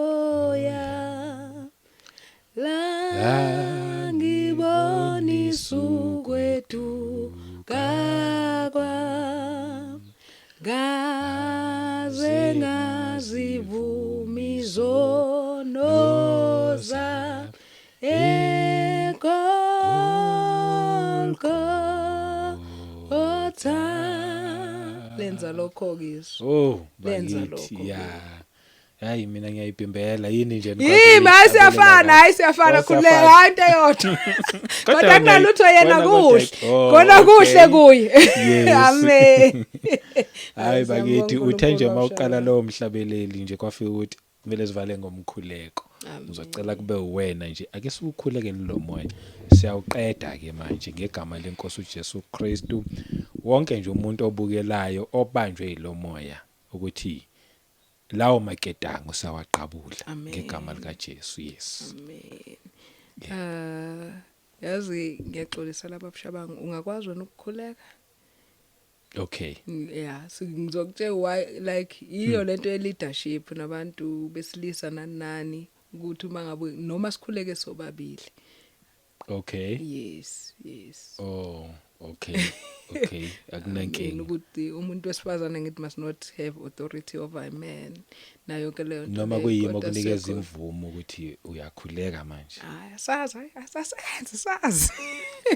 Speaker 1: ya la ngibonisa ukweduka kwami ngaze ngazivumi izono zami lenza lokho kiso lenza lokho
Speaker 2: hayi mina ngiyayibhimbela yini nje
Speaker 1: hayi siyafana khuleka into eyodwa kodwa kunalutho yena kuhle khona kuhle kuye amen.
Speaker 2: Hayi bakithi uthe nje mawuqala lo mhlabeleli nje kwafika ukuthi kumele sivale ngomkhuleko. Ngizocela kube uwena nje ake sikukhuleke lo moya siyawuqeda ke manje ngegama lenkosi uJesu Kristu. Wonke nje umuntu obukelayo obanjwe yilo moya ukuthi lawo maketango sawaqabula ngegama lika Jesu. Yes
Speaker 1: amen. Yazi ngiyaxolisa laba Shabangu ungakwazi wena ukukhuleka.
Speaker 2: Okay.
Speaker 1: Ngizokutshela why like iyo lento ye leadership nabantu besilisa nani ukuthi mangabe noma sikhuleke sobabili.
Speaker 2: Okay.
Speaker 1: Yes.
Speaker 2: okay akunankinga
Speaker 1: ukuthi umuntu wesifazane ngithi must not have authority over a man nayo ke leyo nto
Speaker 2: noma kuyimo kunikeza imvumo ukuthi uyakhuleka manje
Speaker 1: sazi sazi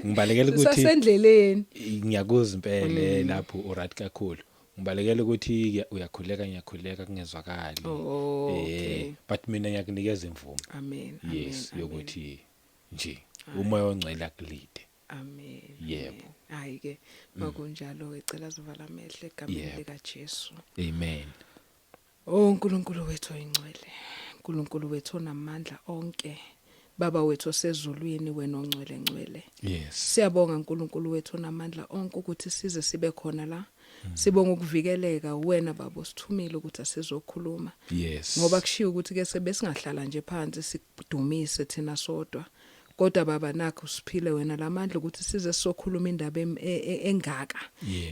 Speaker 2: ngibalekela ukuthi
Speaker 1: sasendleleni
Speaker 2: ngiyakuzwa impela lapho urat kakhulu ngibalekela ukuthi uyakhuleka ngiyakhuleka kungezwakali but mina ngiyakunikeza imvumo
Speaker 1: amen
Speaker 2: yes yokuthi nje umoya ongcwele akulide
Speaker 1: amen
Speaker 2: yebo
Speaker 1: hayi ke makunjalo ecela zivala amehlo egameni lika Jesu
Speaker 2: amen.
Speaker 1: uNkulunkulu wethu oyingcwele uNkulunkulu wethu onamandla onke baba wethu osezulwini wena ongcwele ngcwele
Speaker 2: yes
Speaker 1: siyabonga uNkulunkulu wethu onamandla onke ukuthi size sibe khona la sibonga ukuvikeleka wena baba osithumile ukuthi asizokhuluma
Speaker 2: yes
Speaker 1: ngoba kushiya ukuthi ke sebesingahlala nje phansi sidumise thina sodwa kodwa baba nakho siphile wena lamandla ukuthi size sizokhuluma indaba engaka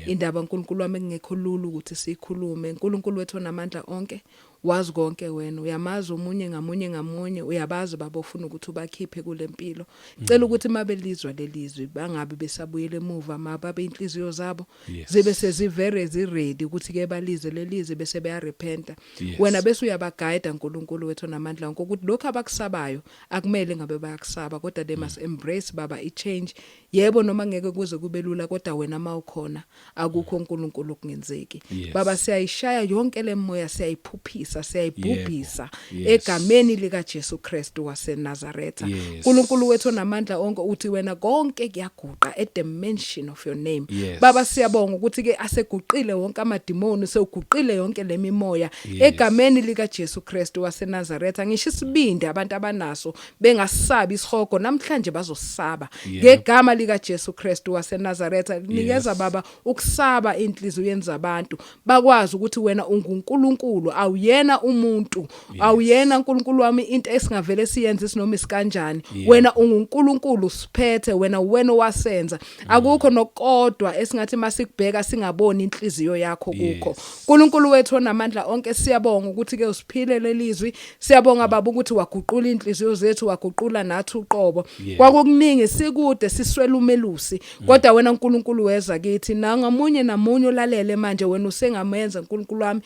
Speaker 1: indaba uNkulunkulu wami engekho lulu ukuthi sikhulume uNkulunkulu wethu onamandla onke wazi konke wena uyamazi umunye ngamunye uyabazi baba ufuna ukuthi ubakhiphe kulempilo cela ukuthi mabelizwa lelizwi bangabe besabuyele emuva mababe inhliziyo zabo zibe sezivere ziready ukuthi ke balize lelizwi bese bayarepenta wena bese uyabaguide uNkulunkulu wethu namandla ukuthi lokho abakusabayo akumele ngabe bayakusaba kodwa they must embrace baba i-change yebo noma ngeke kuze kube lula kodwa wena mawukhona akukho uNkulunkulu okungenzeki baba siyayishaya yonke lemoya siyayiphuphisa siyayibhubhisa egameni lika Jesu Kristu waseNazaretha uNkulunkulu wethu namandla onke uthi wena konke kuyaguqa at the mention of your name baba siyabonga ukuthi ke aseguqile wonke amadimoni sewuguqile yonke lemimoya egameni lika Jesu Kristu waseNazaretha ngisho isibindi abantu abanaso bengasabi isihogo namhlanje bazosaba ngegama lika Jesu Kristu waseNazaretha nikeza baba ukusaba inhliziyweni zabantu bakwazi ukuthi wena unguNkulunkulu awuyena umuntu awuyena uNkulunkulu wami into esingavele siyenze isinoma isikanjani wena unguNkulunkulu siphethe wena wasenza akukho nokodwa esingathi masikubheka singaboni inhliziyo yakho kukho uNkulunkulu wethu onamandla onke siyabonga ukuthi ke usiphile lelizwi siyabonga baba ukuthi waguqula inhliziyo zethu waguqula nathi uqobo kwakukuningi sikude siswela umelusi kodwa wena uNkulunkulu weza kithi nangamunye namunye olalele manje wena usengamenza uNkulunkulu wami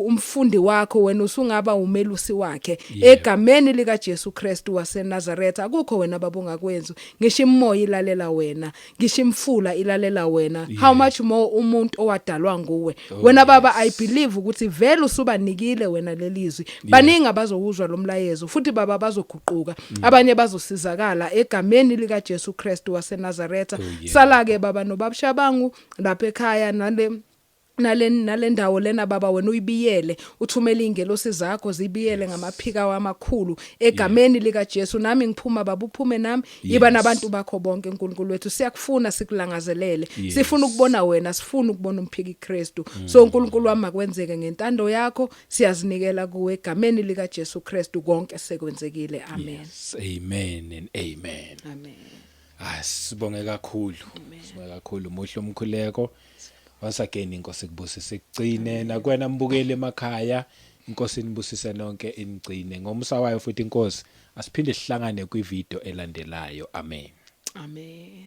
Speaker 1: umfundi wakho wena usungaba umelusi wakhe egameni lika Jesu Kristu waseNazaretha akukho wena baba ongakwenza ngisho imoya ilalela wena ngisho imfula ilalela wena how much more umuntu owadalwa nguwe wena baba I believe ukuthi vele usubanikile wena lelizwi baningi abazowuzwa lo mlayezo futhi baba bazoguquka abanye bazosizakala egameni lika Jesu Kristu waseNazaretha sala ke baba nobabshabangu lapha ekhaya nale ndawo lena baba wena uyibiyele uthumele ingelosi zakho zibiyele ngamaphika wamakhulu egameni lika Jesu nami ngiphuma baba uphume nami yiba nabantu bakho bonke uNkulunkulu wethu siyakufuna sikulangazelele sifuna ukubona wena sifuna ukubona umphiki Kristu so uNkulunkulu wami makwenzeke ngentando yakho siyazinikela kuwe egameni lika Jesu Kristu konke sekwenzekile amen
Speaker 2: amen and amen sibonge kakhulu muhle umkhuleko once again inkosi kubusise sigcine nakwena mbukeli emakhaya inkosi inibusise nonke inigcine ngomsa wayo futhi inkosi asiphinde sihlangane kwivideo elandelayo amen